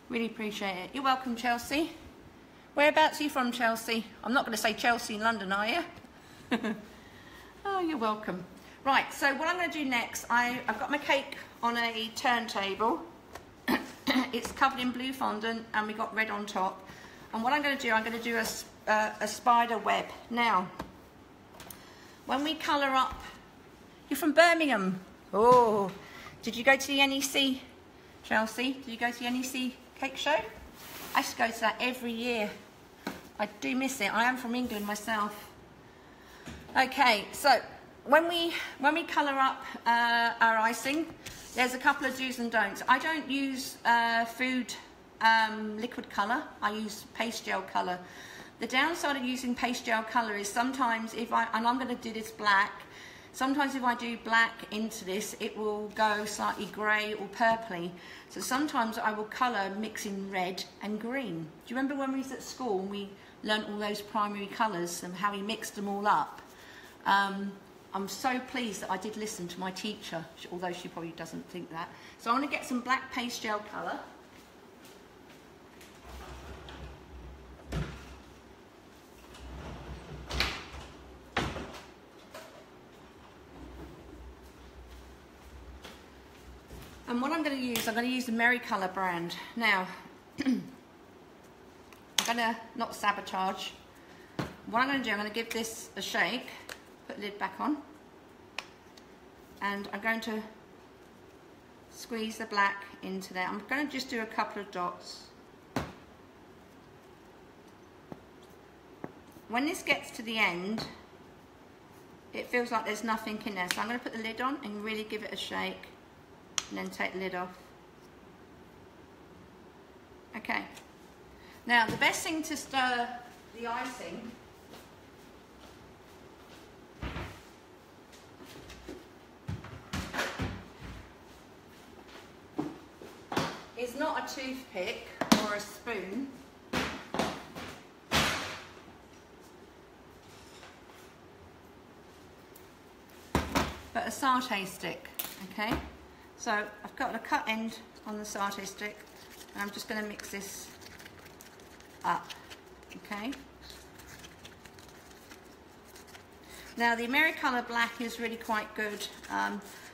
Really appreciate it. You're welcome, Chelsea. Whereabouts are you from, Chelsea? I'm not going to say Chelsea in London, are you? Oh, you're welcome. Right, so what I'm going to do next, I've got my cake on a turntable. It's covered in blue fondant and we've got red on top. And what I'm going to do a spider web. Now, when we colour up, you're from Birmingham. Oh, did you go to the NEC, Chelsea? Did you go to the NEC cake show? I used to go to that every year. I do miss it. I am from England myself. Okay, so when we colour up our icing, there's a couple of do's and don'ts. I don't use food liquid colour. I use paste gel colour. The downside of using paste gel colour is sometimes and I'm going to do this black, Sometimes if I do black into this, it will go slightly grey or purpley. So sometimes I will colour mixing red and green. Do you remember when we was at school and we learnt all those primary colours and how we mixed them all up? I'm so pleased that I did listen to my teacher, although she probably doesn't think that. So I'm going to get some black paste gel colour. And what I'm going to use the Merry Colour brand. Now, I'm going to not sabotage. What I'm going to do, I'm going to give this a shake, put the lid back on, and I'm going to squeeze the black into there. I'm going to just do a couple of dots. When this gets to the end, it feels like there's nothing in there. So I'm going to put the lid on and really give it a shake. And then take the lid off. Okay. Now the best thing to stir the icing is not a toothpick or a spoon, but a satay stick. Okay. So I've got a cut end on the satay stick, and I'm just going to mix this up, okay? Now the AmeriColor black is really quite good,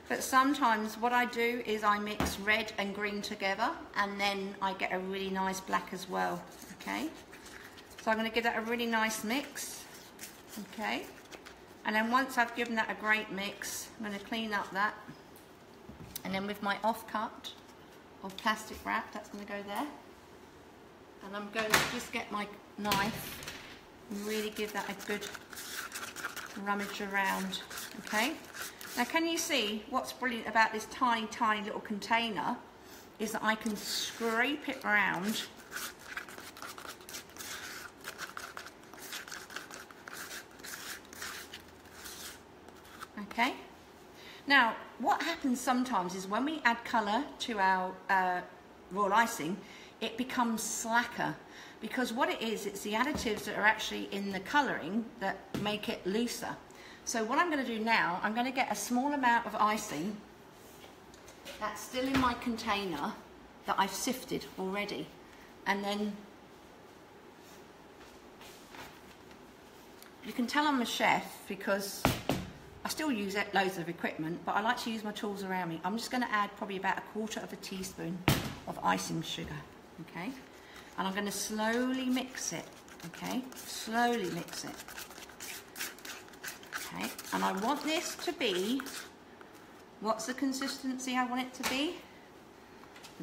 but sometimes what I do is I mix red and green together, and then I get a really nice black as well, okay? So I'm going to give that a really nice mix, okay? And then once I've given that a great mix, I'm going to clean up that. And then with my offcut of plastic wrap, that's going to go there. And I'm going to just get my knife and really give that a good rummage around, okay? Now can you see what's brilliant about this tiny, tiny little container is that I can scrape it around okay? Now, what happens sometimes is when we add colour to our royal icing, it becomes slacker. Because what it is, it's the additives that are actually in the colouring that make it looser. So what I'm going to do now, I'm going to get a small amount of icing that's still in my container that I've sifted already. And then you can tell I'm a chef because I still use loads of equipment, but I like to use my tools around me. I'm just going to add probably about 1/4 teaspoon of icing sugar, okay? And I'm going to slowly mix it, okay? Slowly mix it, okay? And I want this to be, what's the consistency I want it to be?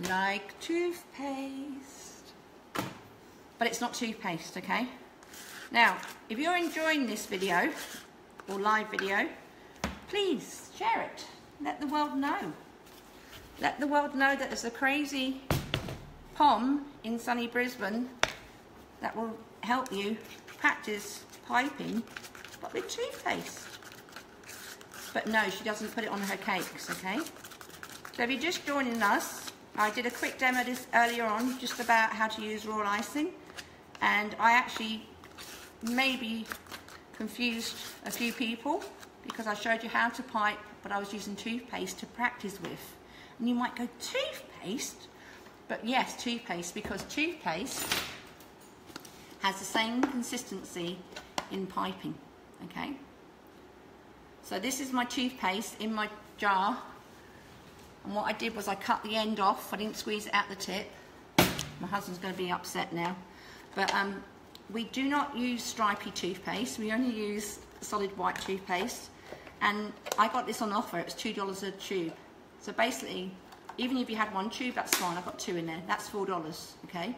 Like toothpaste. But it's not toothpaste, okay? Now, if you're enjoying this video, or live video, please share it. Let the world know. Let the world know that there's a crazy pom in sunny Brisbane that will help you practice piping, but with toothpaste. But no, she doesn't put it on her cakes, okay? So if you're just joining us, I did a quick demo this earlier on, just about how to use royal icing, and I actually maybe confused a few people because I showed you how to pipe, but I was using toothpaste to practice with. And you might go, toothpaste? But yes, toothpaste, because toothpaste has the same consistency in piping, okay? So this is my toothpaste in my jar, and what I did was I cut the end off. I didn't squeeze it out the tip. My husband's going to be upset now. But we do not use stripy toothpaste. We only use solid white toothpaste. And I got this on offer. It was $2 a tube. So basically, even if you had 1 tube, that's fine. I've got 2 in there. That's $4, okay?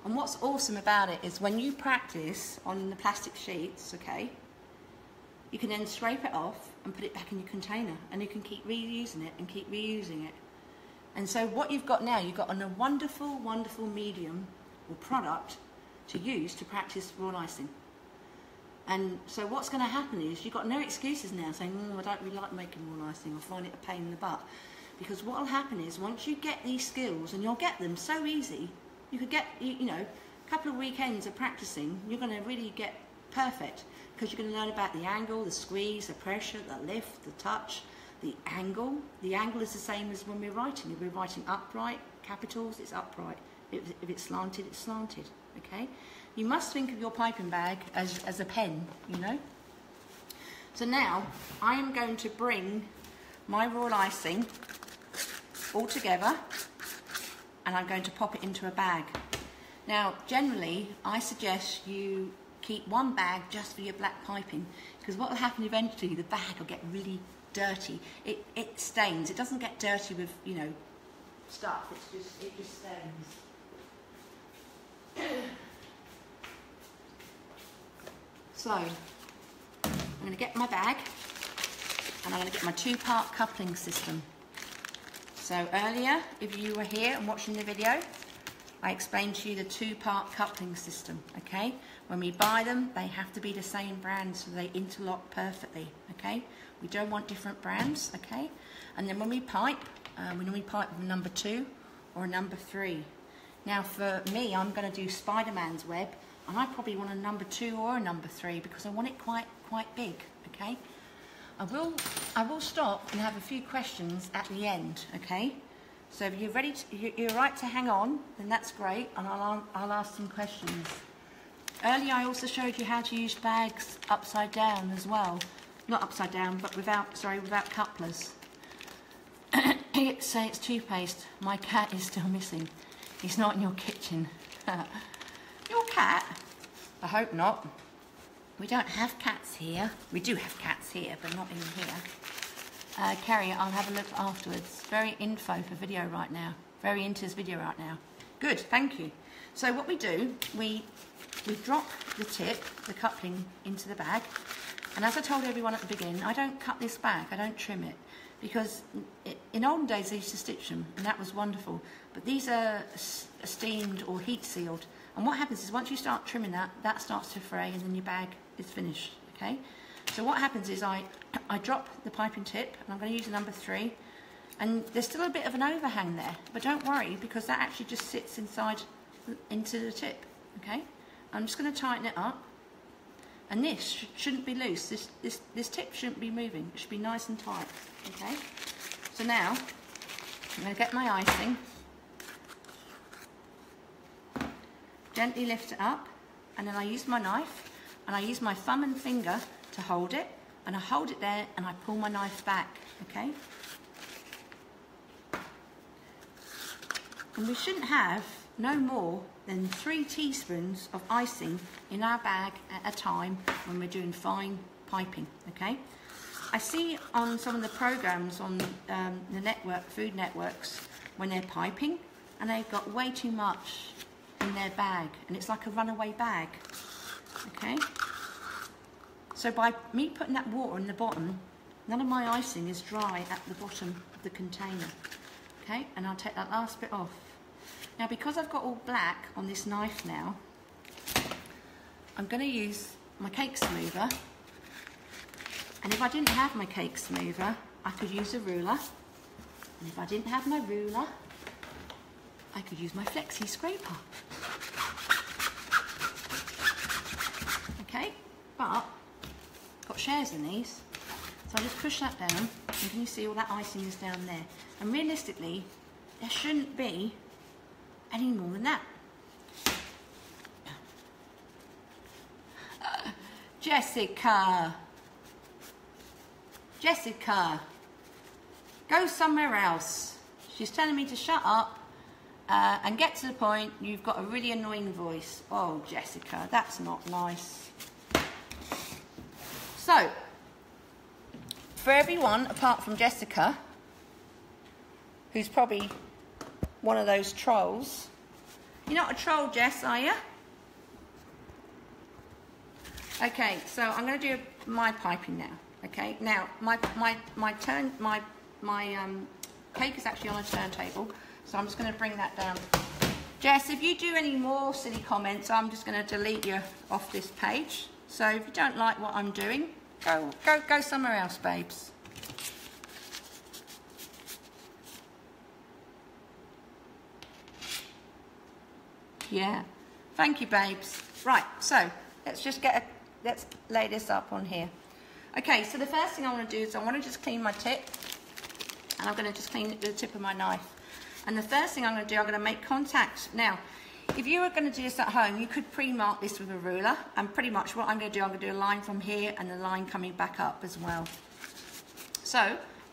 And what's awesome about it is when you practice on the plastic sheets, okay, you can then scrape it off and put it back in your container, and you can keep reusing it and keep reusing it. And so what you've got now, you've got a wonderful, wonderful medium or product to use to practice royal icing. And so what's going to happen is you've got no excuses now saying, I don't really like making more icing, I find it a pain in the butt. Because what will happen is once you get these skills, and you'll get them so easy, you could get, you know, a couple of weekends of practicing, you're going to really get perfect, because you're going to learn about the angle, the squeeze, the pressure, the lift, the touch, the angle. The angle is the same as when we're writing. If we're writing upright, capitals, it's upright. If it's slanted, it's slanted, okay? You must think of your piping bag as a pen, you know? So now, I am going to bring my raw icing all together, and I'm going to pop it into a bag. Now, generally, I suggest you keep one bag just for your black piping, because what will happen eventually, the bag will get really dirty. It stains. It doesn't get dirty with, you know, stuff. It just stains. So, I'm going to get my bag, and I'm going to get my two-part coupling system. So earlier, if you were here and watching the video, I explained to you the two-part coupling system, okay? When we buy them, they have to be the same brand so they interlock perfectly, okay? We don't want different brands, okay? And then when we pipe, we normally pipe with number 2 or number 3. Now for me, I'm going to do Spider-Man's web, and I probably want a number 2 or a number 3 because I want it quite big, okay? I will stop and have a few questions at the end, okay? So if you're ready, you're right to hang on, then that's great, and I'll ask some questions. Earlier I also showed you how to use bags upside down as well. Not upside down, but without couplers. Say it's toothpaste. My cat is still missing. He's not in your kitchen. Your cat? I hope not. We don't have cats here. We do have cats here, but not in here. Carrie, I'll have a look afterwards. Very info for video right now. Very into this video right now. Good, thank you. So what we do, we drop the tip, the coupling, into the bag. And as I told everyone at the beginning, I don't cut this back, I don't trim it. Because in olden days they used to stitch them, and that was wonderful. But these are steamed or heat sealed. And what happens is once you start trimming that starts to fray, and then your bag is finished, okay? So what happens is I drop the piping tip, and I'm going to use a number 3. And there's still a bit of an overhang there, but don't worry, because that actually just sits into the tip, okay? I'm just going to tighten it up. And this shouldn't be loose. This tip shouldn't be moving. It should be nice and tight, okay? So now, I'm going to get my icing. Gently lift it up, and then I use my knife, and I use my thumb and finger to hold it, and I hold it there, and I pull my knife back, okay? And we shouldn't have no more than 3 teaspoons of icing in our bag at a time when we're doing fine piping, okay? I see on some of the programs on the food networks, when they're piping, and they've got way too much in their bag, and it's like a runaway bag, okay? So by me putting that water in the bottom, none of my icing is dry at the bottom of the container, okay? And I'll take that last bit off. Now, because I've got all black on this knife now, I'm going to use my cake smoother. And if I didn't have my cake smoother, I could use a ruler. And if I didn't have my ruler, I could use my flexi scraper. Okay, but I've got shares in these. So I just push that down, and can you see all that icing is down there? And realistically, there shouldn't be any more than that. Jessica, go somewhere else. She's telling me to shut up and get to the point. You've got a really annoying voice. Oh, Jessica, that's not nice. So, for everyone apart from Jessica, who's probably one of those trolls. You're not a troll, Jess, are you? Okay, so I'm going to do my piping now. Okay, now my cake is actually on a turntable, so I'm just going to bring that down. Jess, if you do any more silly comments, I'm just going to delete you off this page. So if you don't like what I'm doing, go somewhere else, babes. Yeah, thank you, babes. Right, so let's just let's lay this up on here. Okay, so the first thing I want to do is I want to just clean my tip, and I'm going to just clean it with the tip of my knife. And the first thing I'm going to do, I'm going to make contact. Now, if you were going to do this at home, you could pre-mark this with a ruler, and pretty much what I'm going to do, I'm going to do a line from here and a line coming back up as well. So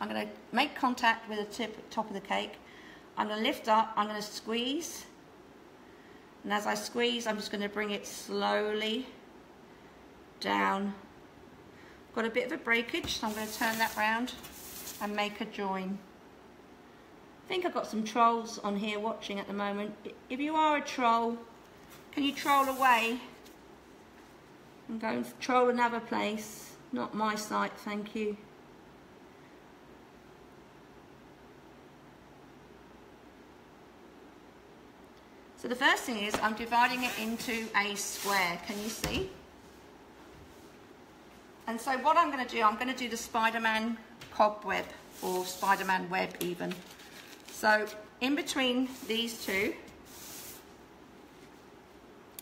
I'm going to make contact with the top of the cake. I'm going to lift up, I'm going to squeeze, and as I squeeze, I'm just going to bring it slowly down. Got a bit of a breakage, so I'm going to turn that round and make a join. I think I've got some trolls on here watching at the moment. If you are a troll, can you troll away and go and troll another place? Not my site, thank you. So the first thing is I'm dividing it into a square, can you see? And so what I'm going to do, I'm going to do the Spider-Man cobweb, or Spider-Man web even. So in between these two,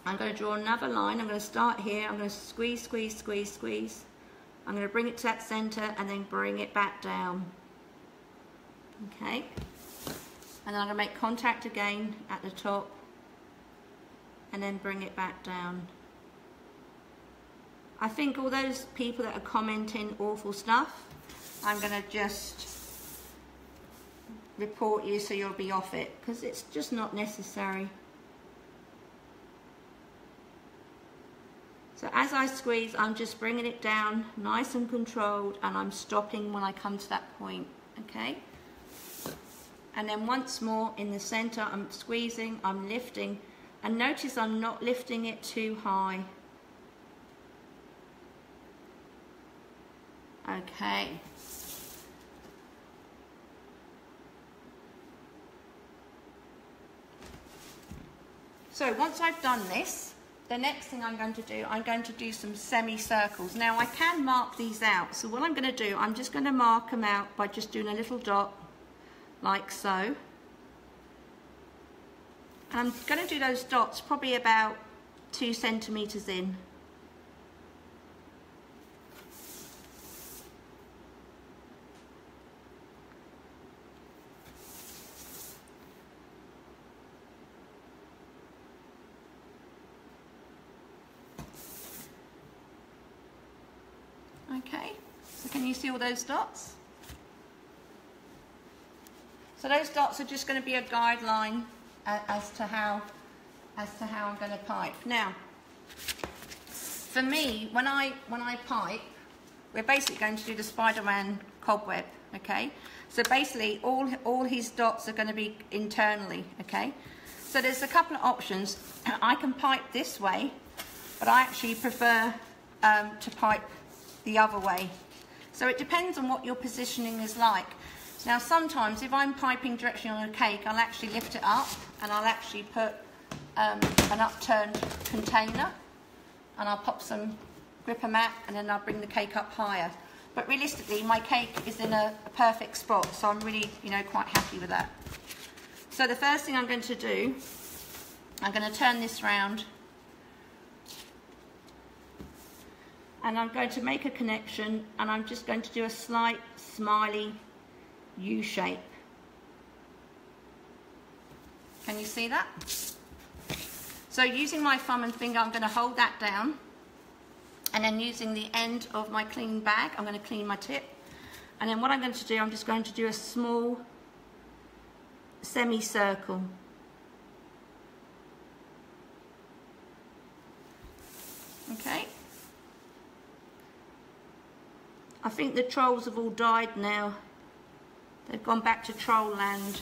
I'm going to draw another line. I'm going to start here, I'm going to squeeze, squeeze, squeeze, squeeze. I'm going to bring it to that center and then bring it back down. Okay. And then I'm going to make contact again at the top and then bring it back down. I think all those people that are commenting awful stuff, I'm going to just report you so you'll be off it, because it's just not necessary. So as I squeeze, I'm just bringing it down nice and controlled, and I'm stopping when I come to that point, okay? And then once more in the center, I'm squeezing, I'm lifting, and notice I'm not lifting it too high. Okay. So once I've done this, the next thing I'm going to do some semicircles. Now I can mark these out. So what I'm going to do, I'm just going to mark them out by just doing a little dot like so. And I'm going to do those dots probably about 2 centimeters in. Okay, so can you see all those dots? So those dots are just going to be a guideline as to how I'm going to pipe. Now, for me, when I pipe, we're basically going to do the Spider-Man cobweb. Okay, so basically all his dots are going to be internally. Okay, so there's a couple of options. I can pipe this way, but I actually prefer to pipe the other way. So it depends on what your positioning is like. Now sometimes if I'm piping directly on a cake, I'll actually lift it up and I'll actually put an upturned container and I'll pop some gripper mat and then I'll bring the cake up higher. But realistically my cake is in a perfect spot, so I'm really, you know, quite happy with that. So the first thing I'm going to do, I'm going to turn this round and I'm going to make a connection, and I'm just going to do a slight smiley U shape. Can you see that? So using my thumb and finger, I'm going to hold that down, and then using the end of my clean bag, I'm going to clean my tip. And then what I'm going to do, I'm just going to do a small semicircle. Okay. I think the trolls have all died now. They've gone back to troll land.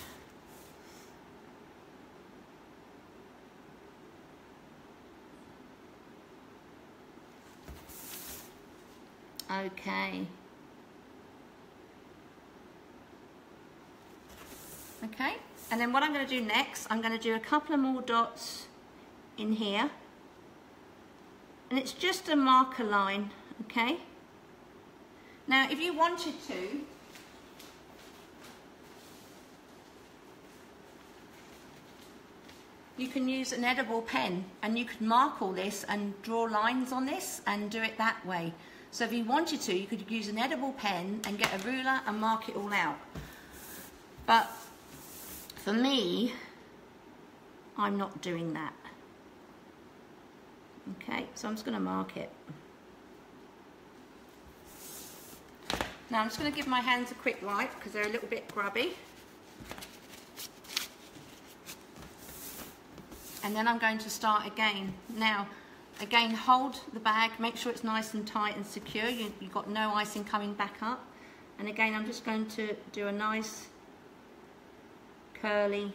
Okay. Okay, and then what I'm going to do next, I'm going to do a couple of more dots in here. And it's just a marker line, okay? Now, if you wanted to, you can use an edible pen and you could mark all this and draw lines on this and do it that way. So if you wanted to, you could use an edible pen and get a ruler and mark it all out. But for me, I'm not doing that. Okay, so I'm just going to mark it. Now I'm just going to give my hands a quick wipe because they're a little bit grubby. And then I'm going to start again. Now, again, hold the bag, make sure it's nice and tight and secure. You've got no icing coming back up. And again, I'm just going to do a nice curly.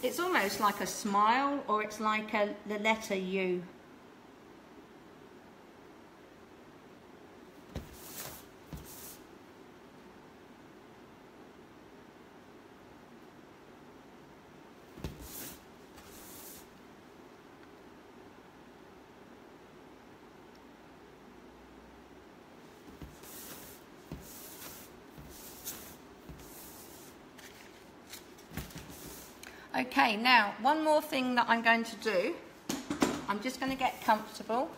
It's almost like a smile, or it's like the letter U. Okay, now one more thing that I'm going to do. I'm just going to get comfortable.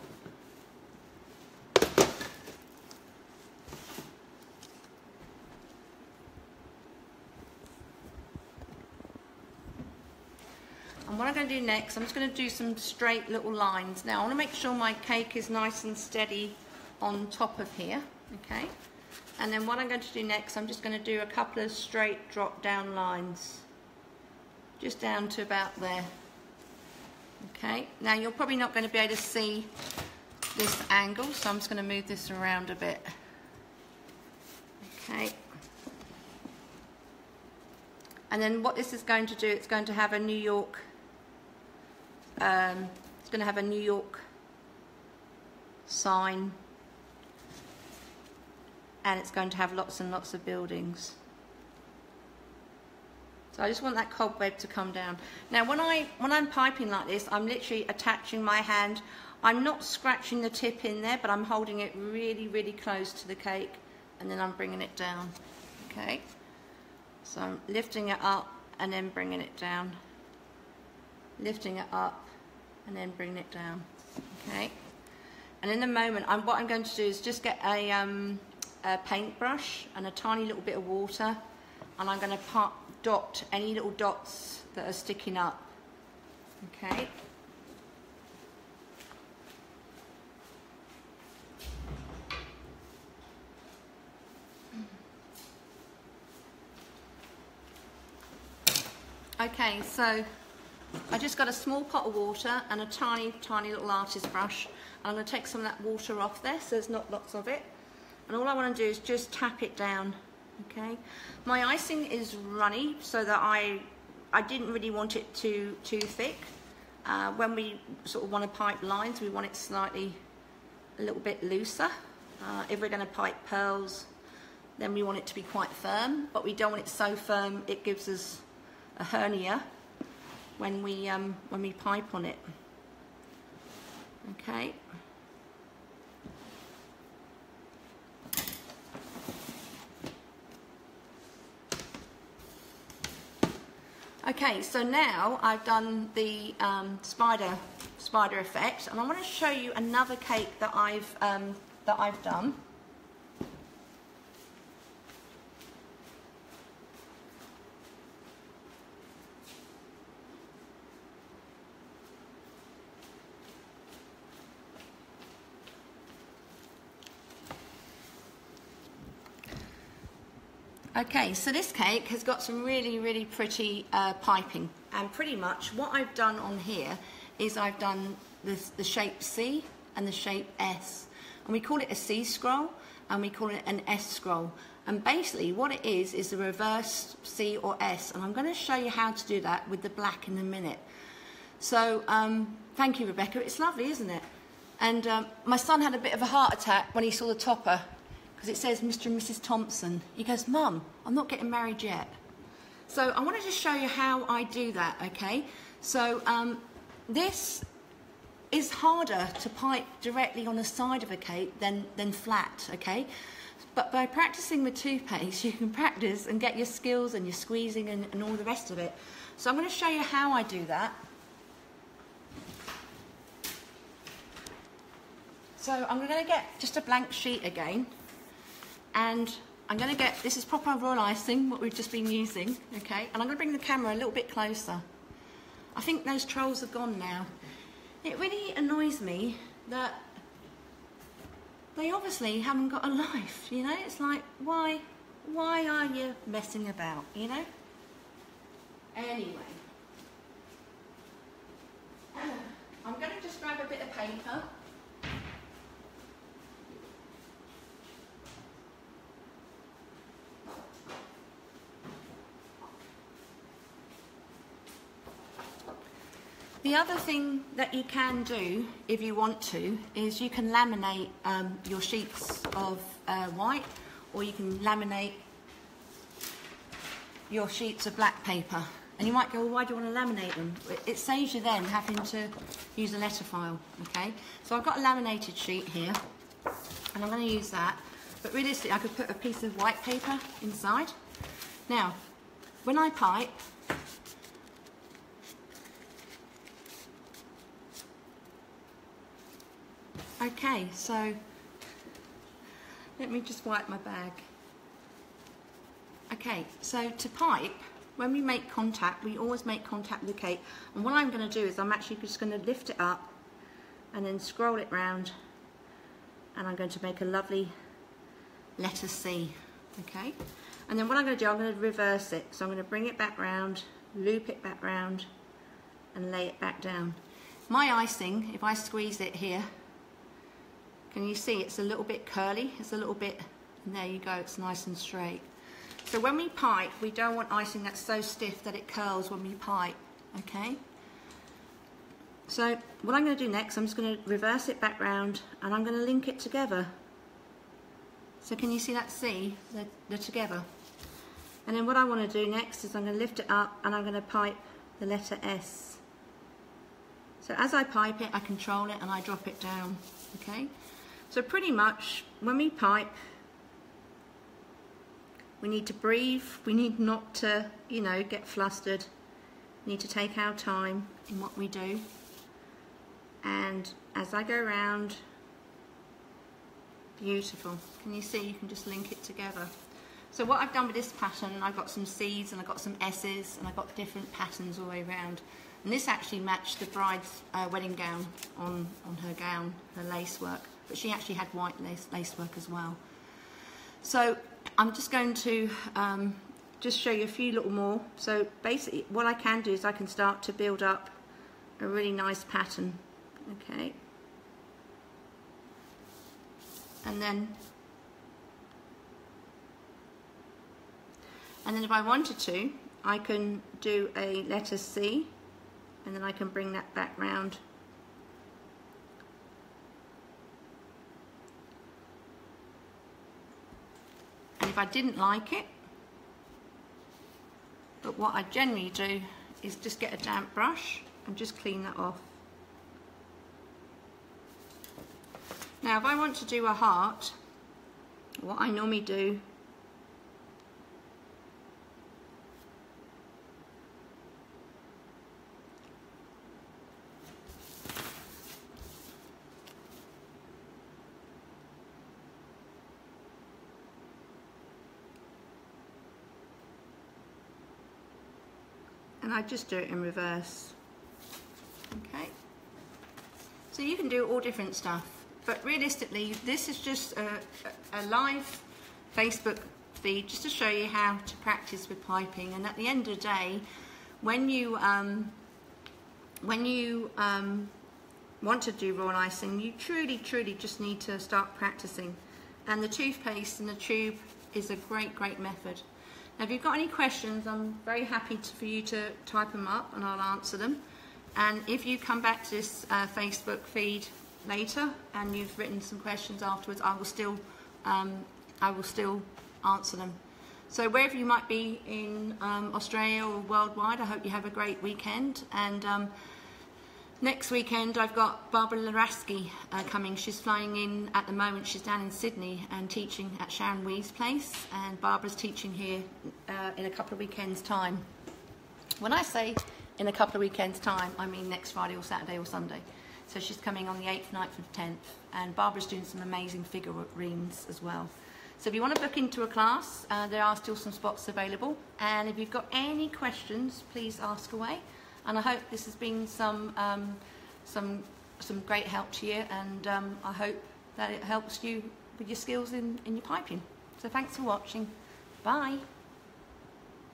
And what I'm going to do next, I'm just going to do some straight little lines. Now I want to make sure my cake is nice and steady on top of here, okay? And then what I'm going to do next, I'm just going to do a couple of straight drop down lines. Just down to about there. Okay, now you're probably not going to be able to see this angle, so I'm just going to move this around a bit. Okay. And then what this is going to do, it's going to have a New York, sign, and it's going to have lots and lots of buildings. So I just want that cobweb to come down. Now when I'm piping like this, I'm literally attaching my hand. I'm not scratching the tip in there, but I'm holding it really, really close to the cake, and then I'm bringing it down. Okay? So I'm lifting it up and then bringing it down. Lifting it up and then bringing it down. Okay? And in a moment, what I'm going to do is just get a paintbrush and a tiny little bit of water, and I'm going to dot any little dots that are sticking up. Okay. Okay, so I just got a small pot of water and a tiny, tiny little artist brush. And I'm going to take some of that water off there so there's not lots of it. And all I want to do is just tap it down. Okay, my icing is runny, so that I didn't really want it too thick. When we sort of want to pipe lines, we want it slightly a little bit looser. If we're going to pipe pearls, then we want it to be quite firm, but we don't want it so firm it gives us a hernia when we pipe on it. Okay. Okay, so now I've done the spider effect, and I want to show you another cake that I've done. Okay, so this cake has got some really, really pretty piping, and pretty much what I've done on here is I've done the shape C and the shape S, and we call it a C scroll and we call it an S scroll, and basically what it is the reverse C or S, and I'm going to show you how to do that with the black in a minute. So thank you, Rebecca, it's lovely, isn't it? And my son had a bit of a heart attack when he saw the topper, because it says Mr. and Mrs. Thompson. He goes, Mum, I'm not getting married yet. So I wanted to show you how I do that, okay? So this is harder to pipe directly on the side of a cake than flat, okay? But by practicing with toothpaste, you can practice and get your skills and your squeezing and all the rest of it. So I'm going to show you how I do that. So I'm going to get just a blank sheet again, and I'm going to get, this is proper royal icing, what we've just been using, okay? And I'm going to bring the camera a little bit closer. I think those trolls are gone now. It really annoys me that they obviously haven't got a life, you know? It's like, why are you messing about, you know? Anyway, I'm going to just grab a bit of paper. The other thing that you can do, if you want to, is you can laminate your sheets of white, or you can laminate your sheets of black paper. And you might go, well, why do you want to laminate them? It saves you then having to use a letter file, okay? So I've got a laminated sheet here, and I'm going to use that. But realistically, I could put a piece of white paper inside. Now, when I pipe, okay, so let me just wipe my bag. Okay, so to pipe, when we make contact, we always make contact with the cake. And what I'm going to do is I'm actually just going to lift it up and then scroll it round, and I'm going to make a lovely letter C, okay? And then what I'm going to do, I'm going to reverse it. So I'm going to bring it back round, loop it back round, and lay it back down. My icing, if I squeeze it here, can you see it's a little bit curly? It's a little bit, and there you go, it's nice and straight. So when we pipe, we don't want icing that's so stiff that it curls when we pipe, okay? So what I'm going to do next, I'm just going to reverse it back round, and I'm going to link it together. So can you see that C? They're together. And then what I want to do next is I'm going to lift it up, and I'm going to pipe the letter S. So as I pipe it, I control it and I drop it down, okay? So pretty much when we pipe, we need to breathe, we need not to, you know, get flustered. We need to take our time in what we do. And as I go around, beautiful. Can you see? You can just link it together. So what I've done with this pattern, I've got some C's and I've got some S's, and I've got different patterns all the way around. And this actually matched the bride's wedding gown on her gown, her lace work. But she actually had white lace work as well. So I'm just going to just show you a few little more. So basically what I can do is I can start to build up a really nice pattern, okay? And then if I wanted to, I can do a letter C, and then I can bring that back round. And if I didn't like it, but what I generally do is just get a damp brush and just clean that off. Now if I want to do a heart, what I normally do and I just do it in reverse, okay? So you can do all different stuff, but realistically this is just a live Facebook feed just to show you how to practice with piping. And at the end of the day, when you want to do royal icing, you truly just need to start practicing, and the toothpaste and the tube is a great method. Now if you've got any questions, I'm very happy for you to type them up and I'll answer them. And if you come back to this Facebook feed later and you've written some questions afterwards, I will still answer them. So wherever you might be in Australia or worldwide, I hope you have a great weekend. And Next weekend I've got Barbara Laraski coming. She's flying in at the moment. She's down in Sydney and teaching at Sharon Weave's place, and Barbara's teaching here in a couple of weekends' time. When I say in a couple of weekends' time, I mean next Friday or Saturday or Sunday. So she's coming on the 8th, 9th and 10th, and Barbara's doing some amazing figurines as well. So if you want to book into a class, there are still some spots available, and if you've got any questions, please ask away. And I hope this has been some great help to you, and I hope that it helps you with your skills in your piping. So thanks for watching. Bye.